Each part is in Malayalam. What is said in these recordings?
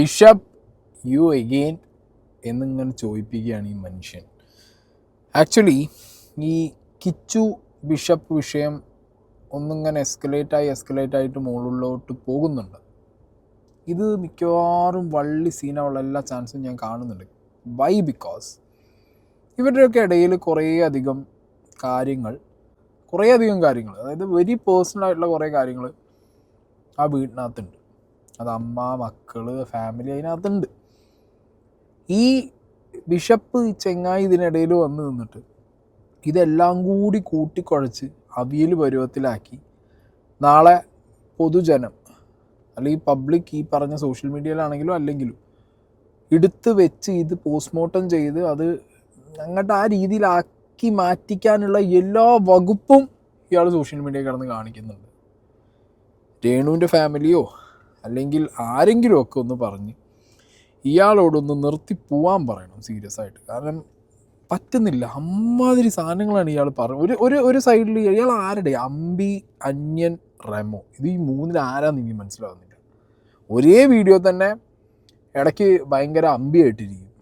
ബിഷപ്പ് യു എഗെയിൻ എന്നിങ്ങനെ ചോദിപ്പിക്കുകയാണ് ഈ മനുഷ്യൻ. ആക്ച്വലി ഈ കിച്ചു ബിഷപ്പ് വിഷയം ഒന്നിങ്ങനെ എസ്കലേറ്റ് ആയിട്ട് മുകളിലോട്ട് പോകുന്നുണ്ട്. ഇത് മിക്കവാറും വള്ളി സീനാവുള്ള എല്ലാ ചാൻസും ഞാൻ കാണുന്നുണ്ട്. വൈ? ബിക്കോസ് ഇവരുടെയൊക്കെ ഇടയിൽ കുറേയധികം കാര്യങ്ങൾ അതായത് വെരി പേഴ്സണൽ ആയിട്ടുള്ള കുറേ കാര്യങ്ങൾ ആ വീട്ടിനകത്തുണ്ട്. അത് അമ്മ, മക്കള്, ഫാമിലി അതിനകത്തുണ്ട്. ഈ ബിഷപ്പ് ചെങ്ങായി ഇതിനിടയിൽ വന്ന് നിന്നിട്ട് ഇതെല്ലാം കൂടി കൂട്ടിക്കുഴച്ച് അവിയൽ പരുവത്തിലാക്കി നാളെ പൊതുജനം അല്ലെങ്കിൽ പബ്ലിക് ഈ പറഞ്ഞ സോഷ്യൽ മീഡിയയിലാണെങ്കിലും അല്ലെങ്കിലും എടുത്ത് വെച്ച് ഇത് പോസ്റ്റ്മോർട്ടം ചെയ്ത് അത് അങ്ങോട്ട് ആ രീതിയിലാക്കി മാറ്റിക്കാനുള്ള എല്ലാ വകുപ്പും ഇയാൾ സോഷ്യൽ മീഡിയ കിടന്ന് കാണിക്കുന്നുണ്ട്. രേണുവിൻ്റെ ഫാമിലിയോ അല്ലെങ്കിൽ ആരെങ്കിലും ഒക്കെ ഒന്ന് പറഞ്ഞ് ഇയാളോടൊന്ന് നിർത്തി പോവാൻ പറയണം സീരിയസ് ആയിട്ട്. കാരണം പറ്റുന്നില്ല, അമ്മാതിരി സാധനങ്ങളാണ് ഇയാൾ പറഞ്ഞത്. ഒരു സൈഡിൽ ഇയാൾ ആരുടെ അമ്പി, അന്യൻ, റെമോ, ഇത് ഈ മൂന്നിൽ ആരാന്ന് എനിക്ക് മനസ്സിലാവുന്നില്ല. ഒരേ വീഡിയോ തന്നെ ഇടയ്ക്ക് ഭയങ്കര അമ്പിയായിട്ടിരിക്കും,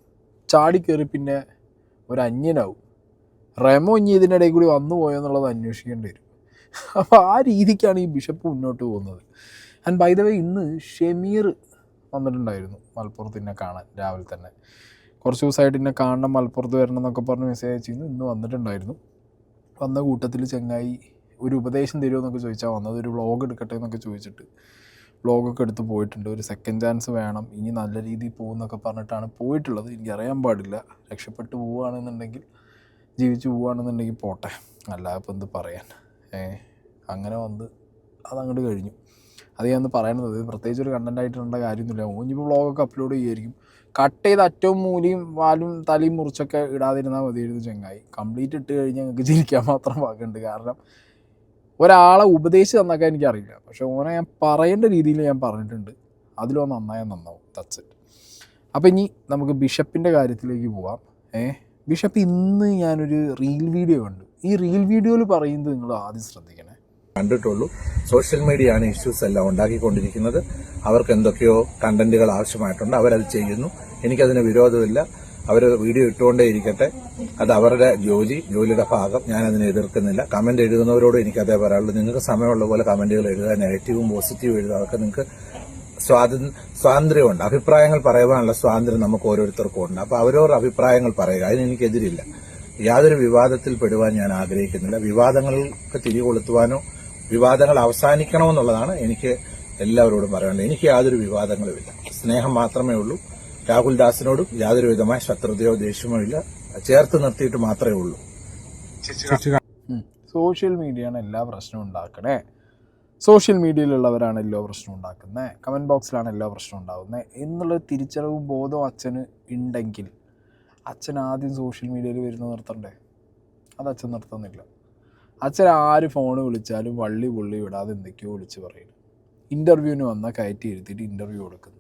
ചാടിക്കയറി പിന്നെ ഒരു അന്യനാവും. റെമോ ഇനി ഇതിനിടയിൽ കൂടി വന്നു പോയെന്നുള്ളത് അന്വേഷിക്കേണ്ടി വരും. അപ്പോൾ ആ രീതിക്കാണ് ഈ ബിഷപ്പ് മുന്നോട്ട് പോകുന്നത്. ആൻഡ് ബൈ ദ വേ ഇന്ന് ഷമീർ വന്നിട്ടുണ്ടായിരുന്നു മലപ്പുറത്ത് എന്നെ കാണാൻ. രാവിലെ തന്നെ കുറച്ച് ദിവസമായിട്ട് എന്നെ കാണണം, മലപ്പുറത്ത് വരണം എന്നൊക്കെ പറഞ്ഞ് മെസ്സേജ് അയച്ചിരുന്നു. ഇന്ന് വന്നിട്ടുണ്ടായിരുന്നു. വന്ന കൂട്ടത്തിൽ ചെങ്ങായി ഒരു ഉപദേശം തരുമോ എന്നൊക്കെ ചോദിച്ചാൽ വന്നത്. ഒരു വ്ളോഗ് എടുക്കട്ടെ എന്നൊക്കെ ചോദിച്ചിട്ട് വ്ളോഗൊക്കെ എടുത്ത് പോയിട്ടുണ്ട്. ഒരു സെക്കൻഡ് ചാൻസ് വേണം, ഇനി നല്ല രീതിയിൽ പോകുമെന്നൊക്കെ പറഞ്ഞിട്ടാണ് പോയിട്ടുള്ളത്. എനിക്കറിയാൻ പാടില്ല. രക്ഷപ്പെട്ട് പോവുകയാണെന്നുണ്ടെങ്കിൽ, ജീവിച്ച് പോവുകയാണെന്നുണ്ടെങ്കിൽ പോട്ടെ, അല്ലാതെ ഇപ്പം എന്ത് പറയാൻ. അങ്ങനെ വന്ന് അതങ്ങോട്ട് കഴിഞ്ഞു. അത് ഞാൻ പറയണത് പ്രത്യേകിച്ച് ഒരു കണ്ടൻറ്റായിട്ടുള്ള കാര്യമൊന്നുമില്ല. ഓനിപ്പോൾ വ്ളോഗൊക്കെ അപ്ലോഡ് ചെയ്യുമായിരിക്കും. കട്ട് ചെയ്ത് അറ്റവും മൂലിയും വാലും തലയും മുറിച്ചൊക്കെ ഇടാതിരുന്നാൽ മതിയായിരുന്നു ചെങ്ങായി. കംപ്ലീറ്റ് ഇട്ട് കഴിഞ്ഞാൽ ഞങ്ങൾക്ക് ചിരിക്കാൻ മാത്രം ഭാഗമുണ്ട്. കാരണം ഒരാളെ ഉപദേശിച്ച് തന്നൊക്കെ എനിക്കറിയില്ല, പക്ഷെ ഓനെ ഞാൻ പറയേണ്ട രീതിയിൽ ഞാൻ പറഞ്ഞിട്ടുണ്ട്. അതിലോ നന്നാവും. That's it. അപ്പോൾ ഇനി നമുക്ക് ബിഷപ്പിൻ്റെ കാര്യത്തിലേക്ക് പോവാം. ബിഷപ്പ് ഇന്ന് ഞാനൊരു റീൽ വീഡിയോ കണ്ടു. ഈ റീൽ വീഡിയോയിൽ പറയുന്നത് നിങ്ങൾ ആദ്യം ശ്രദ്ധിക്കണേ. കണ്ടിട്ടുള്ളൂ. സോഷ്യൽ മീഡിയയാണ് ഇഷ്യൂസ് എല്ലാം ഉണ്ടാക്കിക്കൊണ്ടിരിക്കുന്നത്. അവർക്ക് എന്തൊക്കെയോ കണ്ടന്റുകൾ ആവശ്യമായിട്ടുണ്ട്, അവരത് ചെയ്യുന്നു. എനിക്കതിന് വിരോധമില്ല. അവർ വീഡിയോ ഇട്ടുകൊണ്ടേ ഇരിക്കട്ടെ, അത് അവരുടെ ജോലിയുടെ ഭാഗം. ഞാനതിനെ എതിർക്കുന്നില്ല. കമന്റ് എഴുതുന്നവരോട് എനിക്കതേ പറയാനുള്ളൂ. നിങ്ങൾക്ക് സമയമുള്ള പോലെ കമന്റുകൾ എഴുതുക, നെഗറ്റീവും പോസിറ്റീവും എഴുതുക. അതൊക്കെ നിങ്ങൾക്ക് സ്വാതന്ത്ര്യമുണ്ട്. അഭിപ്രായങ്ങൾ പറയുവാനുള്ള സ്വാതന്ത്ര്യം നമുക്ക് ഓരോരുത്തർക്കും ഉണ്ട്. അപ്പോൾ അവരവരുടെ അഭിപ്രായങ്ങൾ പറയുക, അതിന് എനിക്കെതിരില്ല. യാതൊരു വിവാദത്തിൽ പെടുവാൻ ഞാൻ ആഗ്രഹിക്കുന്നില്ല. വിവാദങ്ങൾക്ക് തിരികൊളുത്തുവാനോ വിവാദങ്ങൾ അവസാനിക്കണമെന്നുള്ളതാണ് എനിക്ക് എല്ലാവരോടും പറയാനുള്ളത്. എനിക്ക് യാതൊരു വിവാദങ്ങളുമില്ല. സ്നേഹം മാത്രമേ ഉള്ളൂ. രാഹുൽ ദാസിനോടും യാതൊരു വിധമായ ശത്രുതയോ ദേഷ്യമോ ഇല്ല. ചേർത്ത് നിർത്തിയിട്ട് മാത്രമേ ഉള്ളൂ. സോഷ്യൽ മീഡിയയാണ് എല്ലാ പ്രശ്നവും ഉണ്ടാക്കണേ. സോഷ്യൽ മീഡിയയിലുള്ളവരാണ് എല്ലാ പ്രശ്നവും ഉണ്ടാക്കുന്നത്. കമൻറ്റ് ബോക്സിലാണ് എല്ലാ പ്രശ്നവും ഉണ്ടാകുന്നത് എന്നുള്ള തിരിച്ചറിവും ബോധവും അച്ഛന് ഉണ്ടെങ്കിൽ അച്ഛൻ ആദ്യം സോഷ്യൽ മീഡിയയിൽ വരുന്നത് നിർത്തണ്ടേ? അത് അച്ഛൻ നിർത്തുന്നില്ല. അച്ഛൻ ആര് ഫോൺ വിളിച്ചാലും വള്ളി പുള്ളി വിടാതെ എന്തൊക്കെയോ വിളിച്ച് പറയുന്നു. ഇൻ്റർവ്യൂവിന് വന്നാൽ കയറ്റി ഇരുത്തിയിട്ട് ഇൻ്റർവ്യൂ കൊടുക്കുന്നു.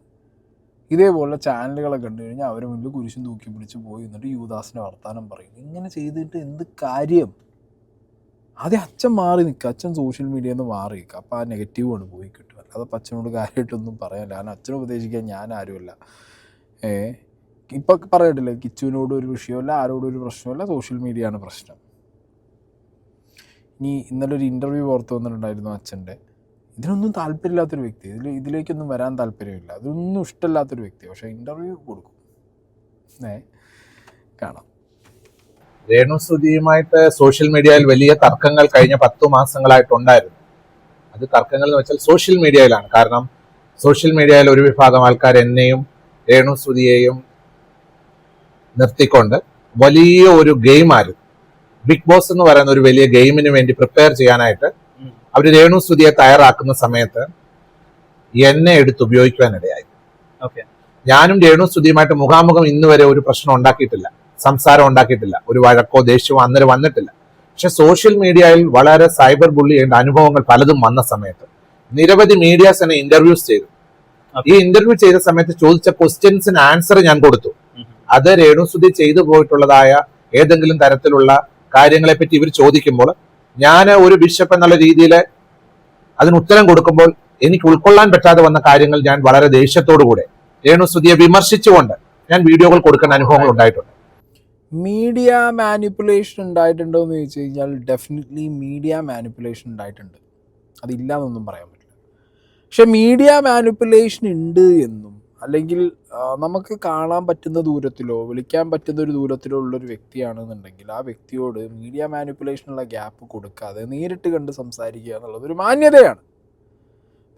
ഇതേപോലെ ചാനലുകളൊക്കെ കണ്ടു കഴിഞ്ഞാൽ അവരെ മുന്നിൽ കുരിശും തൂക്കി പിടിച്ച് പോയി എന്നിട്ട് യുവദാസിൻ്റെ വർത്തമാനം പറയും. ഇങ്ങനെ ചെയ്തിട്ട് എന്ത് കാര്യം? ആദ്യം അച്ഛൻ മാറി നിൽക്കുക. അച്ഛൻ സോഷ്യൽ മീഡിയയിൽ നിന്ന് മാറി നിൽക്കുക. അപ്പോൾ ആ നെഗറ്റീവ് കൊണ്ട് പോയി കിട്ടുക. അല്ലാതെ അച്ഛനോട് കാര്യമായിട്ടൊന്നും പറയാനില്ല. കാരണം അച്ഛനെ ഉപദേശിക്കാൻ ഞാൻ ആരുമല്ല. ഇപ്പം പറയട്ടില്ലേ, കിച്ചുവിനോട് ഒരു വിഷയമല്ല, ആരോടും ഒരു പ്രശ്നമല്ല, സോഷ്യൽ മീഡിയയാണ് പ്രശ്നം. ഇനി ഇന്നലെ ഒരു ഇൻ്റർവ്യൂ പുറത്ത് വന്നിട്ടുണ്ടായിരുന്നു അച്ഛൻ്റെ. ഇതിനൊന്നും താല്പര്യമില്ലാത്തൊരു വ്യക്തി, ഇതിലേക്കൊന്നും വരാൻ താല്പര്യമില്ല, അതൊന്നും ഇഷ്ടമില്ലാത്തൊരു വ്യക്തി, പക്ഷേ ഇൻ്റർവ്യൂ കൊടുക്കും. കാണാം. രേണുസുതിയുമായിട്ട് സോഷ്യൽ മീഡിയയിൽ വലിയ തർക്കങ്ങൾ കഴിഞ്ഞ 10 മാസങ്ങളായിട്ടുണ്ടായിരുന്നു. അത് തർക്കങ്ങൾ എന്ന് വെച്ചാൽ സോഷ്യൽ മീഡിയയിലാണ്. കാരണം സോഷ്യൽ മീഡിയയിൽ ഒരു വിഭാഗം ആൾക്കാർ എന്നെയും രേണുസുതിയെയും നിർത്തിക്കൊണ്ട് വലിയ ഒരു ഗെയിമായിരുന്നു. ബിഗ് ബോസ് എന്ന് പറയുന്ന ഒരു വലിയ ഗെയിമിന് വേണ്ടി പ്രിപ്പയർ ചെയ്യാനായിട്ട് അവർ രേണുസുതിയെ തയ്യാറാക്കുന്ന സമയത്ത് എന്നെ എടുത്ത് ഉപയോഗിക്കുവാനിടയായി. ഞാനും രേണുസുതിയുമായിട്ട് മുഖാമുഖം ഇന്ന് വരെ ഒരു പ്രശ്നം ഉണ്ടാക്കിയിട്ടില്ല, സംസാരം ഉണ്ടാക്കിയിട്ടില്ല, ഒരു വഴക്കോ ദേഷ്യമോ അന്നേരം വന്നിട്ടില്ല. പക്ഷെ സോഷ്യൽ മീഡിയയിൽ വളരെ സൈബർ ബുള്ളി ചെയ്യേണ്ട അനുഭവങ്ങൾ പലതും വന്ന സമയത്ത് നിരവധി മീഡിയാസ് എന്നെ ഇന്റർവ്യൂസ് ചെയ്തു. ഈ ഇന്റർവ്യൂ ചെയ്ത സമയത്ത് ചോദിച്ച ക്വസ്റ്റ്യൻസിന് ആൻസർ ഞാൻ കൊടുത്തു. അത് രേണുസുതി ചെയ്തു പോയിട്ടുള്ളതായ ഏതെങ്കിലും തരത്തിലുള്ള കാര്യങ്ങളെ പറ്റി ഇവർ ചോദിക്കുമ്പോൾ ഞാൻ ഒരു ബിഷപ്പ് എന്നുള്ള രീതിയിൽ അതിന് ഉത്തരം കൊടുക്കുമ്പോൾ എനിക്ക് ഉൾക്കൊള്ളാൻ പറ്റാതെ വന്ന കാര്യങ്ങൾ ഞാൻ വളരെ ദേഷ്യത്തോടു കൂടെ രേണുസുതിയെ വിമർശിച്ചുകൊണ്ട് ഞാൻ വീഡിയോകൾ കൊടുക്കുന്ന അനുഭവങ്ങൾ ഉണ്ടായിട്ടുണ്ട്. മീഡിയ മാനിപ്പുലേഷൻ ഉണ്ടായിട്ടുണ്ടോ എന്ന് ചോദിച്ചു കഴിഞ്ഞാൽ ഡെഫിനറ്റ്ലി മീഡിയ മാനിപ്പുലേഷൻ ഉണ്ടായിട്ടുണ്ട്, അതില്ല എന്നൊന്നും പറയാൻ പറ്റില്ല. പക്ഷെ മീഡിയ മാനിപ്പുലേഷൻ ഉണ്ട് എന്നും അല്ലെങ്കിൽ നമുക്ക് കാണാൻ പറ്റുന്ന ദൂരത്തിലോ വിളിക്കാൻ പറ്റുന്ന ഒരു ദൂരത്തിലോ ഉള്ളൊരു വ്യക്തിയാണെന്നുണ്ടെങ്കിൽ ആ വ്യക്തിയോട് മീഡിയ മാനിപ്പുലേഷനുള്ള ഗ്യാപ്പ് കൊടുക്കാതെ നേരിട്ട് കണ്ട് സംസാരിക്കുക എന്നുള്ളത് ഒരു മാന്യതയാണ്.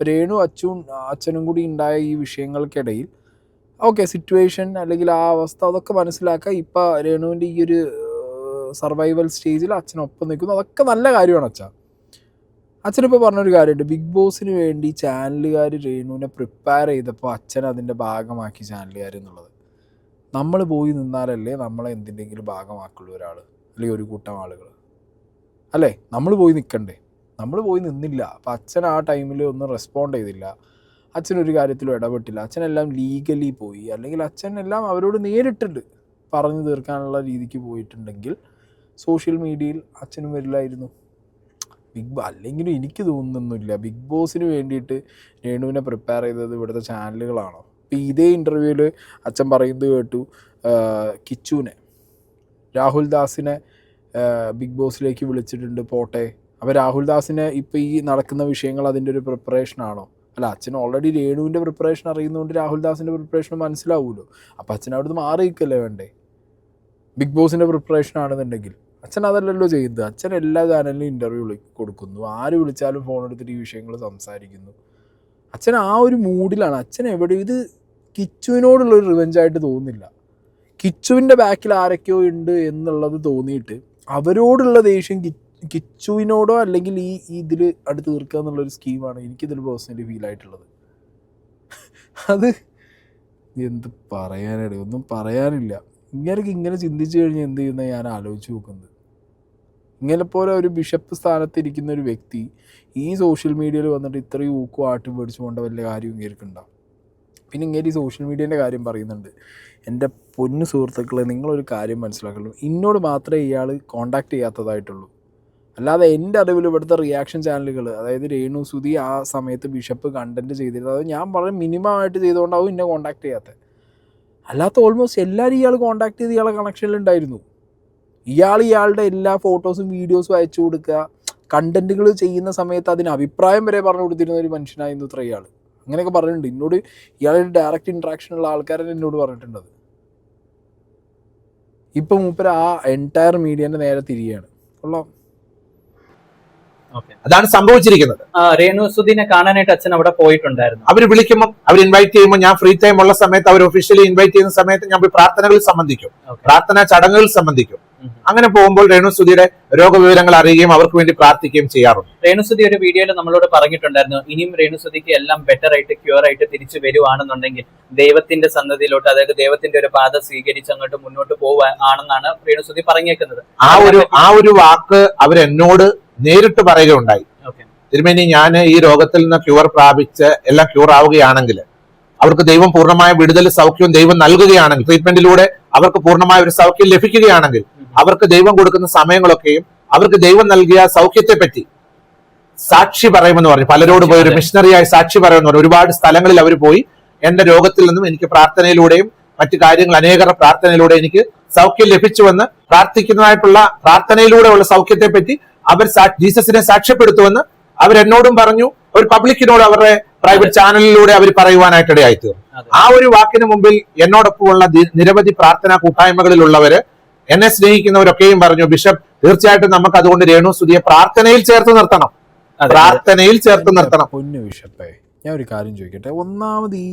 രേണു അച്ഛനും കൂടി ഉണ്ടായ ഈ വിഷയങ്ങൾക്കിടയിൽ ഓക്കെ സിറ്റുവേഷൻ അല്ലെങ്കിൽ ആ അവസ്ഥ അതൊക്കെ മനസ്സിലാക്കുക. ഇപ്പം രേണുവിൻ്റെ ഈ ഒരു സർവൈവൽ സ്റ്റേജിൽ അച്ഛനൊപ്പം നിൽക്കുന്നു, അതൊക്കെ നല്ല കാര്യമാണ്. അച്ഛനിപ്പോൾ പറഞ്ഞൊരു കാര്യമുണ്ട്, ബിഗ് ബോസിന് വേണ്ടി ചാനലുകാർ രേണുവിനെ പ്രിപ്പയർ ചെയ്തപ്പോൾ അച്ഛൻ അതിൻ്റെ ഭാഗമാക്കി ചാനലുകാർ എന്നുള്ളത്. നമ്മൾ പോയി നിന്നാലല്ലേ നമ്മളെ എന്തിൻ്റെങ്കിലും ഭാഗമാക്കുള്ളൂ ഒരാൾ അല്ലെങ്കിൽ ഒരു കൂട്ടം ആളുകൾ, അല്ലേ? നമ്മൾ പോയി നിൽക്കണ്ടേ? നമ്മൾ പോയി നിന്നില്ല. അപ്പോൾ അച്ഛൻ ആ ടൈമിൽ ഒന്നും റെസ്പോണ്ട് ചെയ്തില്ല, അച്ഛനൊരു കാര്യത്തിലും ഇടപെട്ടില്ല, അച്ഛനെല്ലാം ലീഗലി പോയി അല്ലെങ്കിൽ അച്ഛനെല്ലാം അവരോട് നേരിട്ടുണ്ട് പറഞ്ഞു തീർക്കാനുള്ള രീതിക്ക് പോയിട്ടുണ്ടെങ്കിൽ സോഷ്യൽ മീഡിയയിൽ അച്ഛനും വരില്ലായിരുന്നു. അല്ലെങ്കിലും എനിക്ക് തോന്നുന്നൊന്നുമില്ല ബിഗ് ബോസിന് വേണ്ടിയിട്ട് രേണുവിനെ പ്രിപ്പയർ ചെയ്തത് ഇവിടുത്തെ ചാനലുകളാണോ? ഇപ്പോൾ ഇതേ ഇൻ്റർവ്യൂവിൽ അച്ഛൻ പറയുന്നത് കേട്ടു, കിച്ചുവിനെ രാഹുൽ ദാസിനെ ബിഗ് ബോസിലേക്ക് വിളിച്ചിട്ടുണ്ട്, പോട്ടെ. അപ്പോൾ രാഹുൽ ദാസിനെ ഇപ്പോൾ ഈ നടക്കുന്ന വിഷയങ്ങൾ അതിൻ്റെ ഒരു പ്രിപ്പറേഷനാണോ? അല്ല, അച്ഛൻ ഓൾറെഡി രേണുവിൻ്റെ പ്രിപ്പറേഷൻ അറിയുന്നതുകൊണ്ട് രാഹുൽ ദാസിൻ്റെ പ്രിപ്പറേഷൻ മനസ്സിലാവുമല്ലോ. അപ്പോൾ അച്ഛൻ അവിടുന്ന് മാറി നിൽക്കല്ലേ വേണ്ടേ? ബിഗ് ബോസിൻ്റെ പ്രിപ്പറേഷൻ ആണെന്നുണ്ടെങ്കിൽ അച്ഛൻ അതല്ലല്ലോ ചെയ്യുന്നത്. അച്ഛൻ എല്ലാ ചാനലിലും ഇൻ്റർവ്യൂ കൊടുക്കുന്നു, ആര് വിളിച്ചാലും ഫോൺ എടുത്തിട്ട് ഈ വിഷയങ്ങൾ സംസാരിക്കുന്നു. അച്ഛൻ ആ ഒരു മൂഡിലാണ്. അച്ഛൻ എവിടെയും ഇത് കിച്ചുവിനോടുള്ളൊരു റിവെഞ്ചായിട്ട് തോന്നുന്നില്ല. കിച്ചുവിൻ്റെ ബാക്കിൽ ആരൊക്കെയോ ഉണ്ട് എന്നുള്ളത് തോന്നിയിട്ട് അവരോടുള്ള ദേഷ്യം കിച്ചുവിനോടോ അല്ലെങ്കിൽ ഈ ഇതിൽ അടുത്ത് തീർക്കുക എന്നുള്ളൊരു സ്കീമാണ് എനിക്കിതിൽ പേഴ്സണലി ഫീൽ ആയിട്ടുള്ളത്. അത് എന്ത് പറയാനാണ്, ഒന്നും പറയാനില്ല. ഇങ്ങനെ ചിന്തിച്ചു കഴിഞ്ഞാൽ എന്ത് ചെയ്യുന്ന ഞാൻ ആലോചിച്ച് നോക്കുന്നത്. ഇങ്ങനെ പോലെ ഒരു ബിഷപ്പ് സ്ഥാനത്തിരിക്കുന്ന ഒരു വ്യക്തി ഈ സോഷ്യൽ മീഡിയയിൽ വന്നിട്ട് ഇത്രയും ഊക്കും ആട്ടും മേടിച്ചു കൊണ്ട് വലിയ കാര്യം ഇങ്ങേർക്കുണ്ടാവും. പിന്നെ ഇങ്ങനെ ഈ സോഷ്യൽ മീഡിയേൻ്റെ കാര്യം പറയുന്നുണ്ട്. എൻ്റെ പൊന്നു സുഹൃത്തുക്കളെ, നിങ്ങളൊരു കാര്യം മനസ്സിലാക്കുള്ളൂ, എന്നോട് മാത്രമേ ഇയാൾ കോണ്ടാക്ട് ചെയ്യാത്തതായിട്ടുള്ളൂ. അല്ലാതെ എൻ്റെ അറിവിൽ ഇവിടുത്തെ റിയാക്ഷൻ ചാനലുകൾ, അതായത് രേണു സുധി ആ സമയത്ത് ബിഷപ്പ് കണ്ടൻറ്റ് ചെയ്തിരുന്നത്, അത് ഞാൻ പറഞ്ഞ മിനിമം ആയിട്ട് ചെയ്തുകൊണ്ടാവും എന്നെ കോണ്ടാക്ട് ചെയ്യാത്തത്. അല്ലാത്ത ഓൾമോസ്റ്റ് എല്ലാവരും ഇയാൾ കോണ്ടാക്ട് ചെയ്ത് ഇയാളെ കണക്ഷനിലുണ്ടായിരുന്നു. ഇയാളുടെ എല്ലാ ഫോട്ടോസും വീഡിയോസും അയച്ചു കൊടുക്കുക, കണ്ടൻറ്റുകൾ ചെയ്യുന്ന സമയത്ത് അതിന് അഭിപ്രായം വരെ പറഞ്ഞു കൊടുത്തിരുന്ന ഒരു മനുഷ്യനായിരുന്നു ഇത്ര ഇയാൾ. അങ്ങനെയൊക്കെ പറഞ്ഞിട്ടുണ്ട് എന്നോട്. ഇയാളൊരു ഡയറക്റ്റ് ഇൻട്രാക്ഷനുള്ള ആൾക്കാരെന്നെ എന്നോട് പറഞ്ഞിട്ടുണ്ടത്. ഇപ്പം മൂപ്പര ആ എൻറ്റയർ മീഡിയൻ്റെ നേരെ തിരികെയാണ്. കൊള്ളാം. അതാണ് സംഭവിച്ചിരിക്കുന്നത്. രേണുസുദിനെ കാണാനായിട്ട് അച്ഛൻ അവിടെ പോയിട്ടുണ്ടായിരുന്നു. അവർ വിളിക്കുമ്പോൾ, അവർ ഇൻവൈറ്റ് ചെയ്യുമ്പോൾ, ഞാൻ ഫ്രീ ടൈം ഉള്ള സമയത്ത്, അവർ ഒഫീഷ്യലി ഇൻവൈറ്റ് ചെയ്യുന്ന സമയത്ത് ഞാൻ പോയി പ്രാർത്ഥനകളിൽ സംബന്ധിക്കും, പ്രാർത്ഥനാ ചടങ്ങുകളിൽ സംബന്ധിക്കും. അങ്ങനെ പോകുമ്പോൾ രേണുസുദിയുടെ രോഗവിവരങ്ങൾ അറിയുകയും അവർക്ക് വേണ്ടി പ്രാർത്ഥിക്കുകയും ചെയ്യാറുണ്ട്. രേണുസുദി ഒരു വീഡിയോയിൽ നമ്മളോട് പറഞ്ഞിട്ടുണ്ടായിരുന്നു, ഇനിയും രേണുസുദിക്ക് എല്ലാം ബെറ്റർ ആയിട്ട് ക്യൂർ ആയിട്ട് തിരിച്ചു വരുവാണെന്നുണ്ടെങ്കിൽ ദൈവത്തിന്റെ സന്നദ്ധിയിലോട്ട്, അതായത് ദൈവത്തിന്റെ ഒരു പാത സ്വീകരിച്ച് അങ്ങോട്ട് മുന്നോട്ട് പോവുകയാണെന്നാണ് രേണുസുദി പറഞ്ഞേക്കുന്നത്. ആ ഒരു വാക്ക് അവരെന്നോട് നേരിട്ട് പറയുകയുണ്ടായി. തിരുമേനി, ഞാൻ ഈ രോഗത്തിൽ നിന്ന് ക്യൂർ പ്രാപിച്ച് എല്ലാം ക്യൂർ ആവുകയാണെങ്കിൽ, അവർക്ക് ദൈവം പൂർണ്ണമായ വിടുതൽ സൗഖ്യവും ദൈവം നൽകുകയാണെങ്കിൽ, ട്രീറ്റ്മെന്റിലൂടെ അവർക്ക് പൂർണ്ണമായ ഒരു സൗഖ്യം ലഭിക്കുകയാണെങ്കിൽ, അവർക്ക് ദൈവം കൊടുക്കുന്ന സമയങ്ങളൊക്കെയും അവർക്ക് ദൈവം നൽകിയ സൗഖ്യത്തെ പറ്റി സാക്ഷി പറയുമെന്ന് പറഞ്ഞു. പലരോട് പോയി ഒരു മിഷണറിയായി സാക്ഷി പറയുമെന്ന് പറഞ്ഞു. ഒരുപാട് സ്ഥലങ്ങളിൽ അവർ പോയി എന്റെ രോഗത്തിൽ നിന്നും എനിക്ക് പ്രാർത്ഥനയിലൂടെയും മറ്റു കാര്യങ്ങൾ അനേകരുടെ പ്രാർത്ഥനയിലൂടെ എനിക്ക് സൗഖ്യം ലഭിച്ചുവെന്ന് പ്രാർത്ഥിക്കുന്നതായിട്ടുള്ള പ്രാർത്ഥനയിലൂടെയുള്ള സൗഖ്യത്തെ പറ്റി അവർ ജീസസിനെ സാക്ഷ്യപ്പെടുത്തുമെന്ന് അവരെന്നോടും പറഞ്ഞു. ഒരു പബ്ലിക്കിനോട് അവരുടെ പ്രൈവറ്റ് ചാനലിലൂടെ അവർ പറയുവാനായിട്ട് ഇടയായിത്തീർന്നു. ആ ഒരു വാക്കിന് മുമ്പിൽ എന്നോടൊപ്പമുള്ള നിരവധി പ്രാർത്ഥനാ കൂട്ടായ്മകളിലുള്ളവര്, എന്നെ സ്നേഹിക്കുന്നവരൊക്കെയും പറഞ്ഞു, ബിഷപ്പ് തീർച്ചയായിട്ടും നമുക്ക് അതുകൊണ്ട് രേണുസുദിയെ പ്രാർത്ഥനയിൽ ചേർത്ത് നിർത്തണം, പ്രാർത്ഥനയിൽ ചേർത്ത് നിർത്തണം. പൊന്നു ബിഷപ്പേ, ഞാൻ ഒരു കാര്യം ചോദിക്കട്ടെ. ഒന്നാമത് ഈ